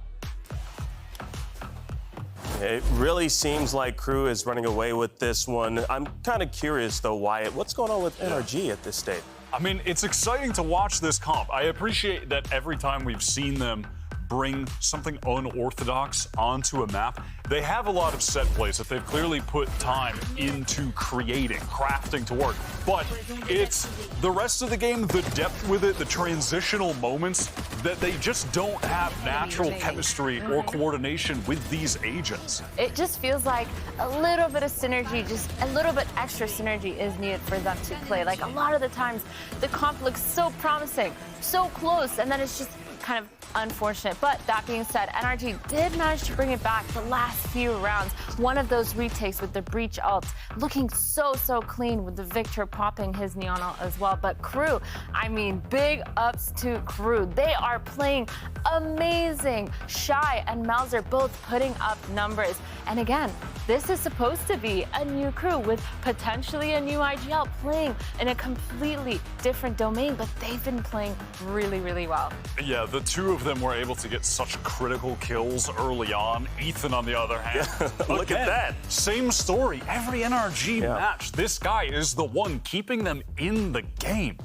It really seems like Crew is running away with this one. I'm kind of curious, though, Wyatt. What's going on with NRG at this stage? I mean, it's exciting to watch this comp. I appreciate that every time we've seen them bring something unorthodox onto a map, they have a lot of set plays that they've clearly put time into creating, crafting to work. But it's the rest of the game, the depth with it, the transitional moments, that they just don't have natural chemistry or coordination with these agents. It just feels like a little bit of synergy, just a little bit extra synergy is needed for them to play. Like a lot of the times, the comp looks so promising, so close, and then it's just kind of unfortunate. But that being said, NRG did manage to bring it back the last few rounds. One of those retakes with the Breach ult, looking so clean with the Victor popping his Neon ult as well. But Crew, I mean, big ups to Crew. They are playing amazing. Shy and Mauser both putting up numbers. And again, this is supposed to be a new Crew with potentially a new IGL playing in a completely different domain, but they've been playing really well. Yeah, the two of them were able to get such critical kills early on. Ethan, on the other hand, look at that. Same story. Every NRG match, this guy is the one keeping them in the game.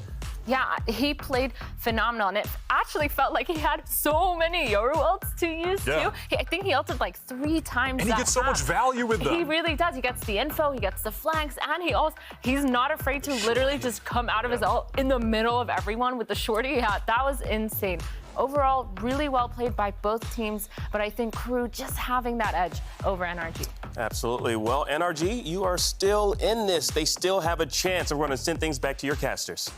Yeah, he played phenomenal, and it actually felt like he had so many Yoru ults to use, too. I think he ulted like 3 times. And he gets so much value with them. He really does. He gets the info, he gets the flanks, and he's not afraid to literally just come out of his ult in the middle of everyone with the shorty. Yeah, that was insane. Overall, really well played by both teams, but I think Crew just having that edge over NRG. Absolutely. Well, NRG, you are still in this. They still have a chance. We're going to send things back to your casters.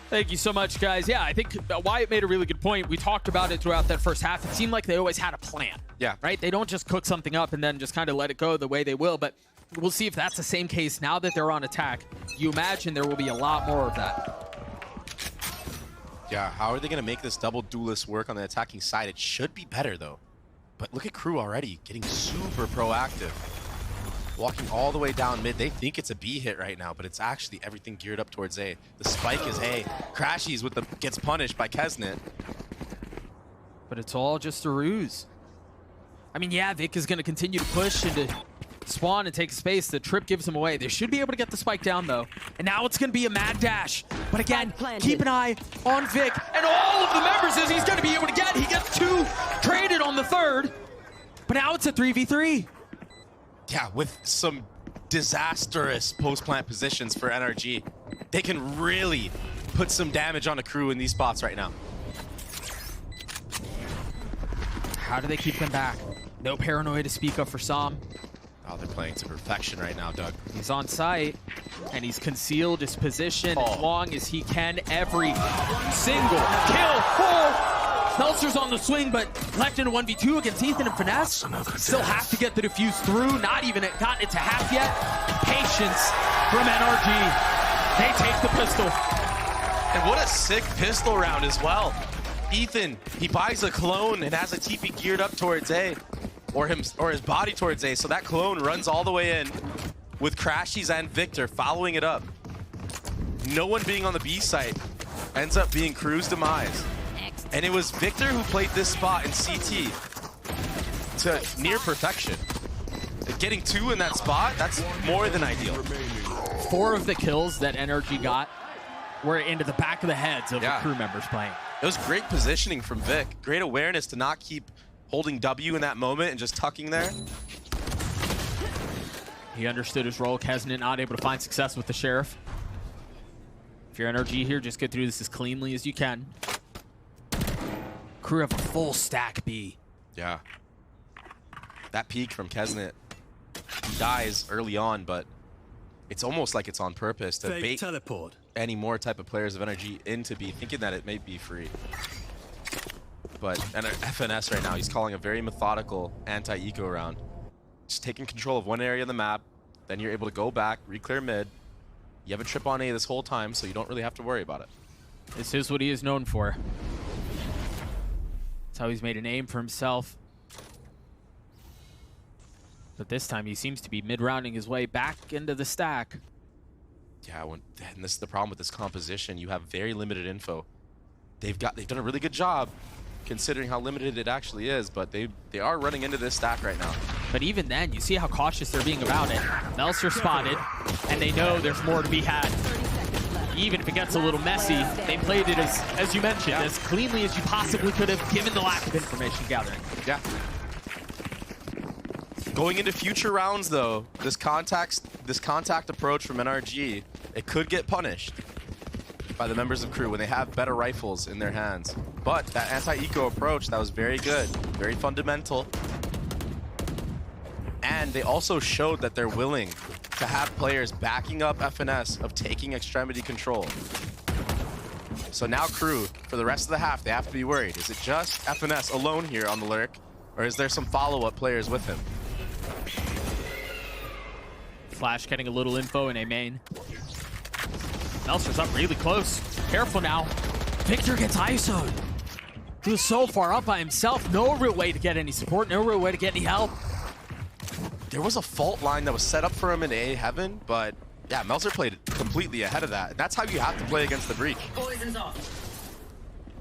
Thank you so much, guys. Yeah, I think Wyatt made a really good point. We talked about it throughout that first half. It seemed like they always had a plan. Yeah. Right? They don't just cook something up and then just kind of let it go the way they will. But we'll see if that's the same case now that they're on attack. You imagine there will be a lot more of that. Yeah, how are they going to make this double duelist work on the attacking side? It should be better, though. But look at Crew already getting super proactive. Walking all the way down mid. They think it's a B hit right now, but it's actually everything geared up towards A. The spike is A. Crashies with the gets punished by Kesnet. But it's all just a ruse. I mean, yeah, Vic is going to continue to push into spawn and take space. The trip gives him away. They should be able to get the spike down, though. And now it's going to be a mad dash. But again, keep an eye on Vic. And all of the members as he's going to be able to get. He gets 2 traded on the 3rd. But now it's a 3v3. Yeah, with some disastrous post-plant positions for NRG. They can really put some damage on a Crew in these spots right now. How do they keep them back? No paranoia to speak of for Sam. Oh, they're playing to perfection right now, Doug. He's on site, and he's concealed his position as long as he can. Every single kill. Meltzer's on the swing, but left in a 1v2 against Ethan and Finesse. Still have to get the defuse through. Not even gotten it to half yet. Patience from NRG. They take the pistol. And what a sick pistol round as well. Ethan, he buys a clone and has a TP geared up towards A. Or his body towards A, so that clone runs all the way in with Crashies and Victor following it up. No one being on the B site ends up being Crew's demise. And it was Victor who played this spot in CT to near perfection. Getting 2 in that spot, that's more than ideal. 4 of the kills that NRG got were into the back of the heads of the Crew members playing. It was great positioning from Vic. Great awareness to not keep holding W in that moment and just tucking there. He understood his role. Kesnet not able to find success with the Sheriff. If you're NRG here, just get through this as cleanly as you can. Crew have a full stack B. Yeah. That peek from Kesnet, he dies early on, but it's almost like it's on purpose to Fake bait teleport. any more type of players of NRG into be thinking that it may be free. But FNS right now, he's calling a very methodical anti-eco round. Just taking control of one area of the map, then you're able to go back, re-clear mid. You have a trip on A this whole time, so you don't really have to worry about it. This is what he is known for. That's how he's made a name for himself. But this time he seems to be mid-rounding his way back into the stack. Yeah, and this is the problem with this composition. You have very limited info. They've done a really good job considering how limited it actually is, but they are running into this stack right now. But even then, you see how cautious they're being about it. Meltzer spotted, and they know there's more to be had. Even if it gets a little messy, they played it as you mentioned, as cleanly as you possibly could have, given the lack of information gathering. Yeah. Going into future rounds, though, this contact approach from NRG, it could get punished by the members of crew when they have better rifles in their hands. But that anti-eco approach, that was very good, very fundamental. And they also showed that they're willing to have players backing up FNS of taking extremity control. So now crew, for the rest of the half, they have to be worried. Is it just FNS alone here on the lurk, or is there some follow-up players with him? Flash getting a little info in A main. Meltzer's up really close. Careful now. Victor gets ISO'd. He was so far up by himself. No real way to get any support. No real way to get any help. There was a fault line that was set up for him in A heaven, but yeah, Meltzer played completely ahead of that. That's how you have to play against the breach.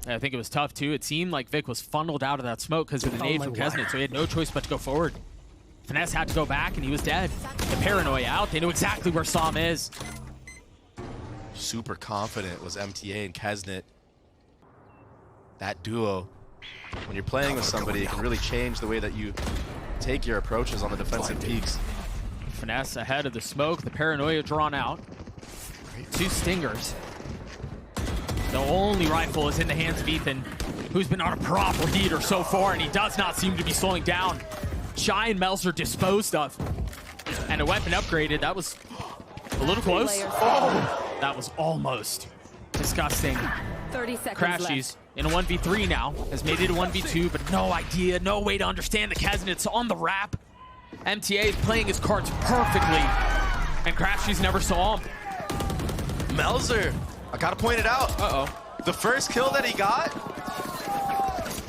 I think it was tough too. It seemed like Vic was funneled out of that smoke because of the nade from Kesnet, so he had no choice but to go forward. Finesse had to go back and he was dead. The paranoia out. They knew exactly where Som is. Super confident was MTA and Kesnet. That duo, when you're playing with somebody, it can really change the way that you take your approaches on the defensive peaks. Finesse ahead of the smoke, the paranoia drawn out. 2 stingers. The only rifle is in the hands of Ethan, who's been on a proper heater so far, and he does not seem to be slowing down. Shy and Meltzer disposed of. And a weapon upgraded. That was a little close. Oh, that was almost disgusting. 30 seconds Crashies left. in a 1v3 now. Has made it a 1v2, but no idea, no way to understand the Kesnet's on the wrap. MTA is playing his cards perfectly, and Crashies never saw him. Meltzer, I gotta point it out. The first kill that he got,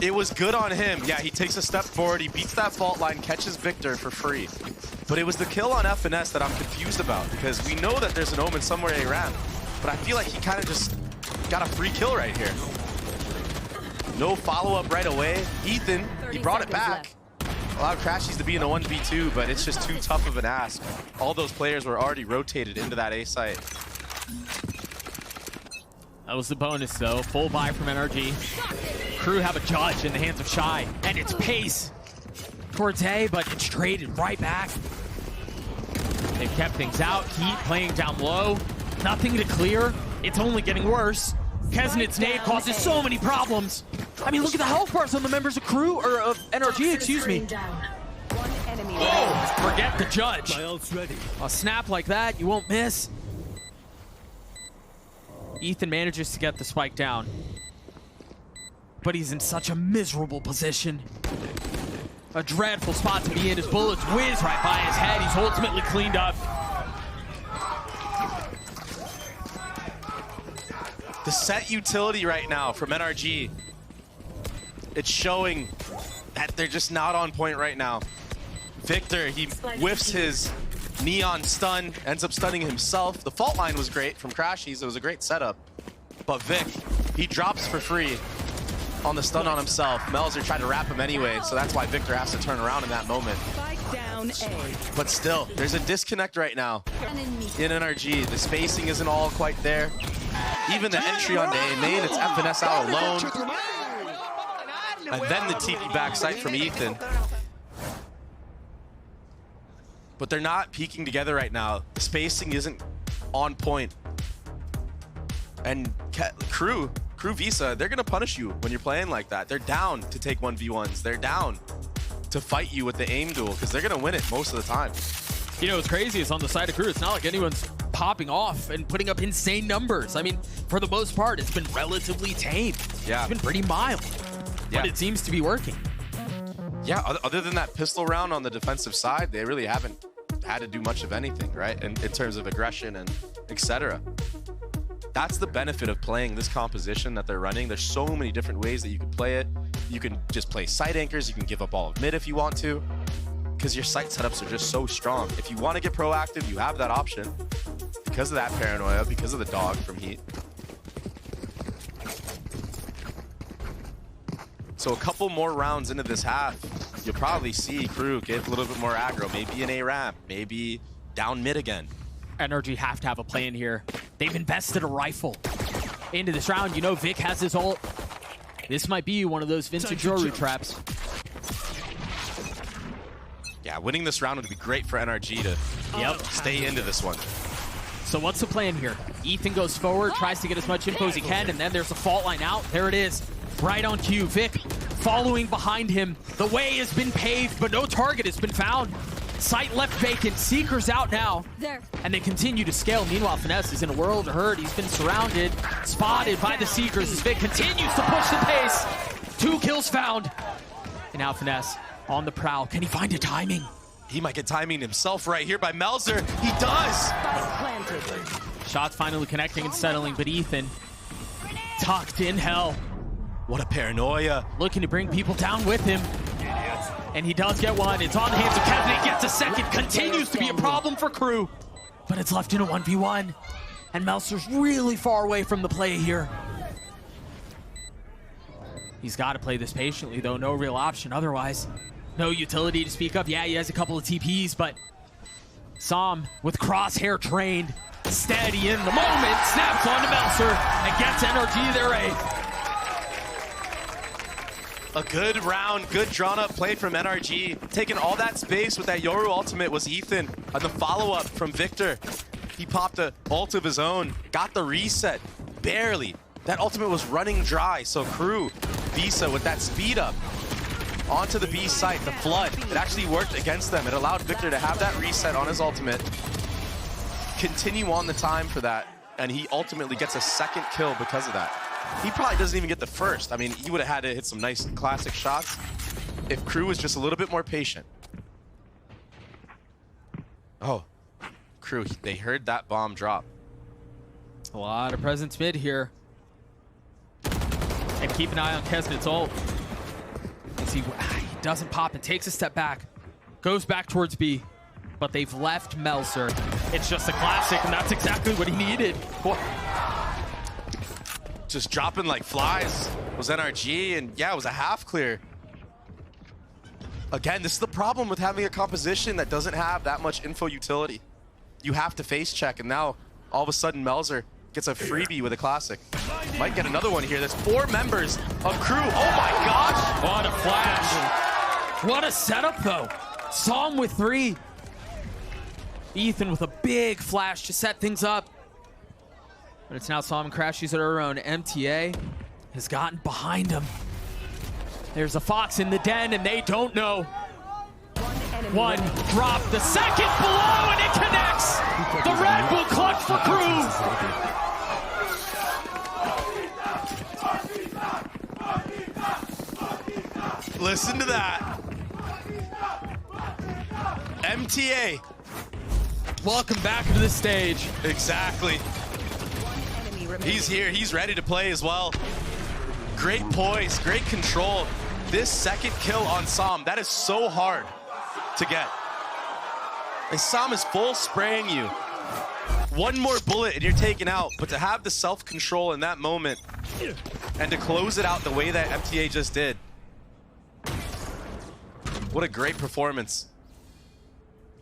it was good on him. Yeah, he takes a step forward, he beats that fault line, catches Victor for free. But it was the kill on FNS that I'm confused about, because we know that there's an Omen somewhere he ran. But I feel like he kind of just got a free kill right here. No follow-up right away. Ethan, he brought it back. Allowed Crashies to be in a 1v2, but it's just too tough of an ask. All those players were already rotated into that A site. That was the bonus, though. Full buy from NRG. Crew have a judge in the hands of Shy, and it's pace towards A, but it's traded right back. They've kept things out. Heat playing down low. Nothing to clear. It's only getting worse. Kesnet's nade causes so many problems. I mean, look at the health bars on the members of Crew, or of NRG, excuse me. Oh, forget the judge. A snap like that, you won't miss. Ethan manages to get the spike down, but he's in such a miserable position. A dreadful spot to be in. His bullets whiz right by his head. He's ultimately cleaned up. The set utility right now from NRG, it's showing that they're just not on point right now. Victor, he whiffs his neon stun, ends up stunning himself. The fault line was great from Crashies. It was a great setup. But Vic, he drops for free on the stun on himself. Melzer tried to wrap him anyway, so that's why Victor has to turn around in that moment. Down A. But still, there's a disconnect right now in NRG. The spacing isn't all quite there. Even the entry on the A main, it's FNS out alone. And then the TP backside from Ethan. But they're not peeking together right now. The spacing isn't on point. And Crew Visa, they're gonna punish you when you're playing like that. They're down to take 1v1s. They're down to fight you with the aim duel because they're gonna win it most of the time. You know, what's crazy is on the side of Crew, it's not like anyone's popping off and putting up insane numbers. I mean, for the most part, it's been relatively tame. Yeah. It's been pretty mild, but it seems to be working. Yeah, other than that pistol round on the defensive side, they really haven't had to do much of anything, right? In terms of aggression and etc. That's the benefit of playing this composition that they're running. There's so many different ways that you can play it. You can just play side anchors. You can give up all of mid if you want to, because your site setups are just so strong. If you want to get proactive, you have that option because of that paranoia, because of the dog from Heat. So a couple more rounds into this half, you'll probably see Crew get a little bit more aggro, maybe an A ramp, maybe down mid again. NRG have to have a plan here. They've invested a rifle into this round. You know, Vic has his ult. This might be one of those vintage Yoru traps. Yeah, winning this round would be great for NRG to stay into this one. So what's the plan here? Ethan goes forward, tries to get as much info as he can, and then there's a fault line out. There it is, right on cue. Vic following behind him. The way has been paved, but no target has been found. Site left vacant, Seeker's out now. And they continue to scale. Meanwhile, Finesse is in a world of hurt. He's been surrounded, spotted by the Seekers as Vic continues to push the pace. 2 kills found. And now Finesse on the prowl. Can he find a timing? He might get timing himself right here by Melzer. He does! Shots finally connecting and settling, but Ethan tucked in hell. What a paranoia. Looking to bring people down with him. And he does get one. It's on the hands of Kevin. He gets a second. Continues to be a problem for Crew. But it's left in a 1v1. And Melzer's really far away from the play here. He's got to play this patiently, though. No real option otherwise. No utility to speak of. Yeah, he has a couple of TPs, but Som with crosshair trained. Steady in the moment. Snaps onto Melzer and gets NRG their A. A good round, good drawn-up play from NRG. Taking all that space with that Yoru ultimate was Ethan. On the follow-up from Victor, he popped a ult of his own, got the reset, barely. That ultimate was running dry, so Crew, Visa with that speed up onto the B site, the flood. It actually worked against them. It allowed Victor to have that reset on his ultimate, continue on the time for that, and he ultimately gets a second kill because of that. He probably doesn't even get the first. I mean, he would have had to hit some nice classic shots if Crew was just a little bit more patient. Oh, Crew, they heard that bomb drop. A lot of presence mid here. And keep an eye on Kesnit's ult. He doesn't pop and takes a step back. Goes back towards B. But they've left Melzer. It's just a classic, and that's exactly what he needed. Boy. Just dropping like flies was NRG, and yeah, it was a half clear. Again, this is the problem with having a composition that doesn't have that much info utility. You have to face check, and now all of a sudden Melzer gets a freebie with a classic. Might get another one here. There's 4 members of Crew. Oh my gosh! What a flash. What a setup though. Som with 3. Ethan with a big flash to set things up. But it's now Som and Crashies that are around. MTA has gotten behind him. There's a Fox in the den, and they don't know. One drop, the second below, and it connects. The Red Bull clutch for Crew. Listen to that. MTA. Welcome back to the stage. Exactly. He's here, he's ready to play as well. Great poise, great control. This second kill on Som, that is so hard to get. And Som is full spraying you. One more bullet and you're taken out, but to have the self-control in that moment and to close it out the way that MTA just did. What a great performance.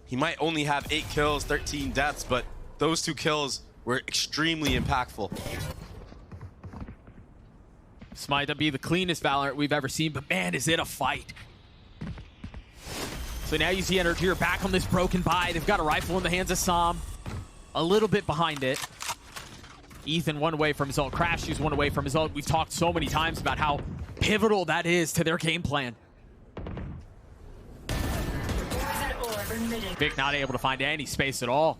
He might only have 8 kills, 13 deaths, but those 2 kills were extremely impactful. This might not be the cleanest VALORANT we've ever seen, but man, is it a fight. So now you see NRG are back on this broken buy. They've got a rifle in the hands of Som. A little bit behind it. Ethan one away from his ult. Crashies one away from his ult. We've talked so many times about how pivotal that is to their game plan. Vic not able to find any space at all.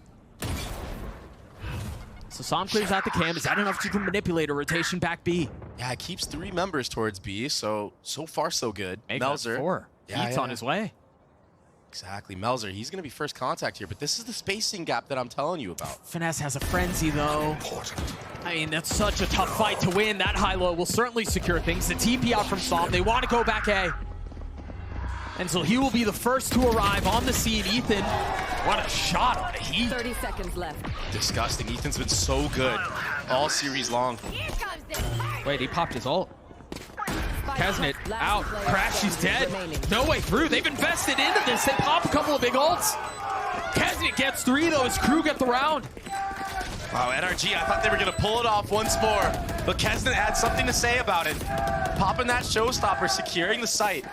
So Sam clears out the cam. Is that enough to manipulate a rotation back B? Yeah, it keeps 3 members towards B, so far so good. Melzer. 4. Yeah, Heat's on his way. Exactly. Melzer, he's going to be first contact here, but this is the spacing gap that I'm telling you about. Finesse has a frenzy, though. I mean, that's such a tough fight to win. That high-low will certainly secure things. The TP out from Sam. They want to go back A. And so he will be the first to arrive on the scene. Ethan, what a shot on Heat. 30 seconds left. Disgusting. Ethan's been so good all series long. Wait, he popped his ult. Kesnet out. Crash, she's dead. No way through. They've invested into this. They pop a couple of big ults. Kesnet gets 3, though. His crew get the round. Wow, NRG, I thought they were going to pull it off once more, but Kesnet had something to say about it. Popping that showstopper, securing the site.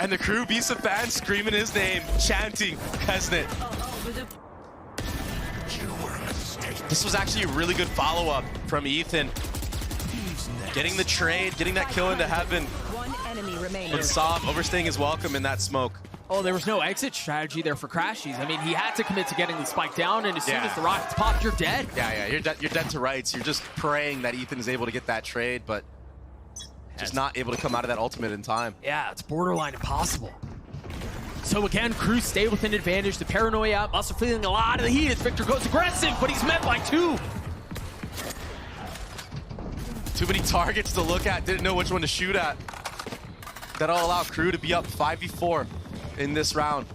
And the crew beats the fans screaming his name, chanting Kesnet. This was actually a really good follow-up from Ethan. Getting the trade, getting that kill into heaven. One enemy remaining. But Sam overstaying his welcome in that smoke. Oh, there was no exit strategy there for Crashies. I mean, he had to commit to getting the spike down, and as soon as the rockets popped, you're dead. Yeah, you're dead to rights. You're just praying that Ethan is able to get that trade, but just not able to come out of that ultimate in time. Yeah, it's borderline impossible. So again, crew stay with an advantage. The paranoia out. Must have feeling a lot of the heat as Victor goes aggressive, but he's met by 2. Too many targets to look at. Didn't know which one to shoot at. That'll allow crew to be up 5v4 in this round.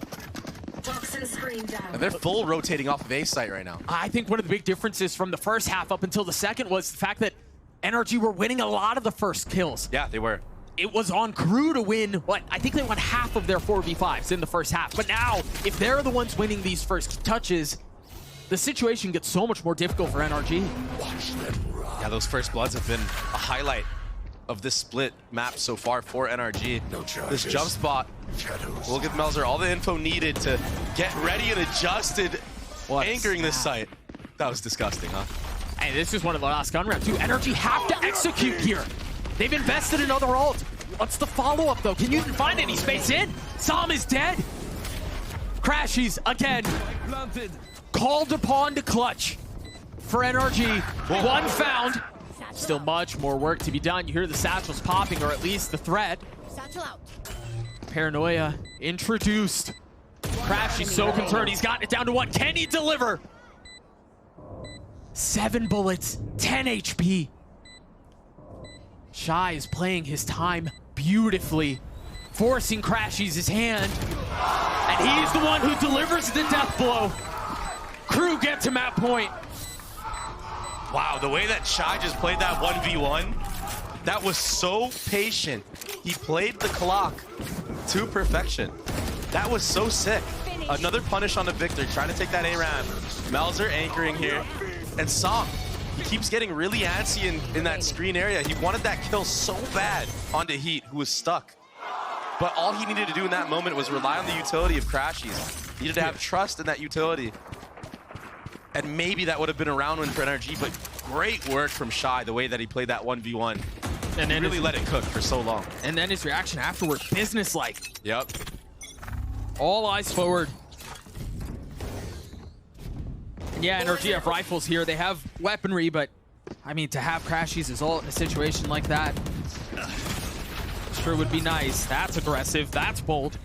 And they're full rotating off of A site right now. I think one of the big differences from the first half up until the second was the fact that NRG were winning a lot of the first kills. Yeah, they were. It was on crew to win, what? I think they won half of their 4v5s in the first half. But now, if they're the ones winning these first touches, the situation gets so much more difficult for NRG. Yeah, those first bloods have been a highlight of this split map so far for NRG. This jump spot will give Melzer all the info needed to get ready and adjusted, anchoring this site. That was disgusting, huh? Hey, this is one of the last gun rounds, too. NRG have to execute here. They've invested in another ult. What's the follow-up, though? Can you find any space in? Sam is dead. Crashies, again, called upon to clutch for NRG. One found. Still much more work to be done. You hear the satchels popping, or at least the threat. Paranoia introduced. Crashies so concerned. He's gotten it down to 1. Can he deliver? 7 bullets, 10 HP. Shy is playing his time beautifully, forcing Crashies' hand. And he's the one who delivers the death blow. Crew gets him at point. Wow, the way that Shy just played that 1v1, that was so patient. He played the clock to perfection. That was so sick. Another punish on the Victor, trying to take that A-Ram. Melzer anchoring here. And Sam, he keeps getting really antsy in that screen area. He wanted that kill so bad onto Heat, who was stuck. But all he needed to do in that moment was rely on the utility of Crashies. He needed to have trust in that utility. And maybe that would have been a round win for NRG, but great work from Shy, the way that he played that 1v1. And then really let it cook for so long. And then his reaction afterward, business-like. Yep. All eyes forward. Yeah, NRG have rifles here. They have weaponry, but I mean, to have Crashies as ult in a situation like that sure would be nice. That's aggressive. That's bold.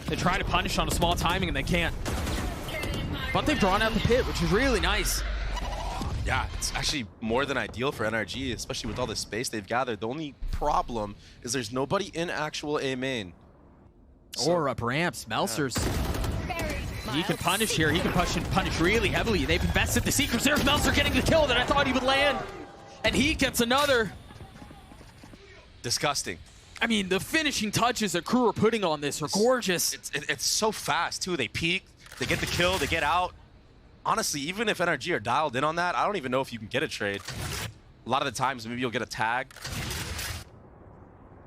They try to punish on a small timing and they can't. But they've drawn out the pit, which is really nice. Yeah, it's actually more than ideal for NRG, especially with all the space they've gathered. The only problem is there's nobody in actual A main. Or up ramps. Melzer's. He can punish here. He can punish really heavily. They've invested the Seekers. There's Melzer getting the kill that I thought he would land. And he gets another. Disgusting. I mean, the finishing touches that crew are putting on this are gorgeous. It's so fast, too. They peek, they get the kill, they get out. Honestly, even if NRG are dialed in on that, I don't even know if you can get a trade. A lot of the times, maybe you'll get a tag.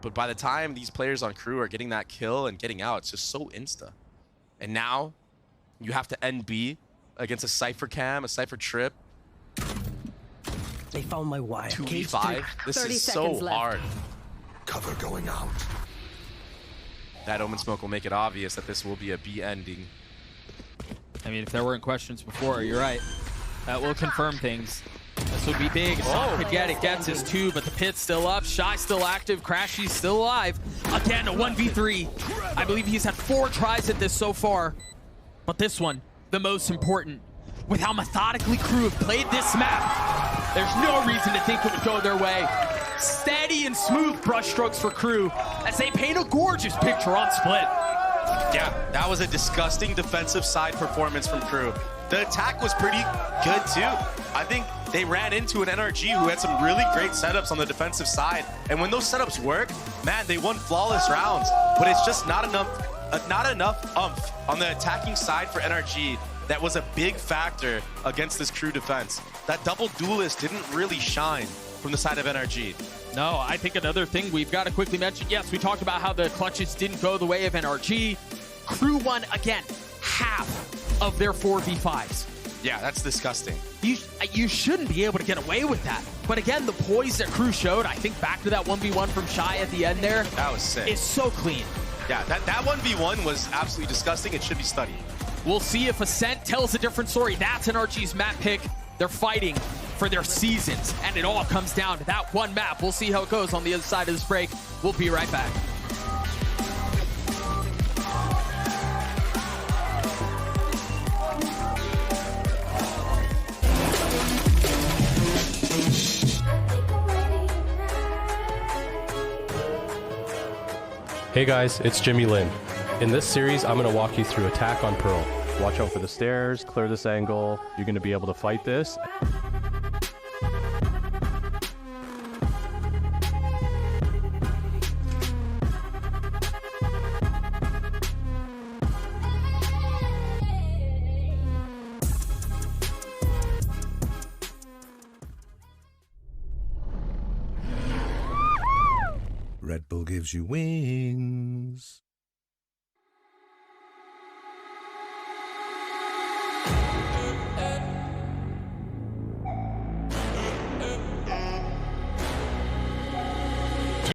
But by the time these players on crew are getting that kill and getting out, it's just so insta. And now, you have to end B against a Cypher cam, a Cypher trip. They found my wire. 2v5. This is so hard. Cover going out. that Omen Smoke will make it obvious that this will be a B ending. I mean, if there weren't questions before, you're right. That will confirm things. This would be big. Someone could get it. Gets his 2, but the pit's still up. Shy still active. Crashy's still alive. Again, a 1v3. I believe he's had 4 tries at this so far. But this one, the most important. With how methodically Crew have played this map, there's no reason to think it would go their way. Steady and smooth brushstrokes for Crew as they paint a gorgeous picture on Split. Yeah, that was a disgusting defensive side performance from Crew. The attack was pretty good too. I think they ran into an NRG who had some really great setups on the defensive side. And when those setups work, man, they won flawless rounds. But it's just not enough oomph on the attacking side for NRG. That was a big factor against this Crew defense. That double duelist didn't really shine from the side of NRG. No, I think another thing we've got to quickly mention, yes, we talked about how the clutches didn't go the way of NRG. Crew won, again, half of their 4v5s. Yeah, that's disgusting. You shouldn't be able to get away with that. But again, the poise that Crew showed, I think back to that 1v1 from Shy at the end there. That was sick. Is so clean. Yeah, that 1v1 was absolutely disgusting. It should be studied. We'll see if Ascent tells a different story. That's NRG's map pick. They're fighting for their seasons, and it all comes down to that one map. We'll see how it goes on the other side of this break. We'll be right back. Hey guys, it's Jimmy Lin. In this series, I'm going to walk you through attack on Pearl. Watch out for the stairs, clear this angle. You're going to be able to fight this. Red Bull gives you wings.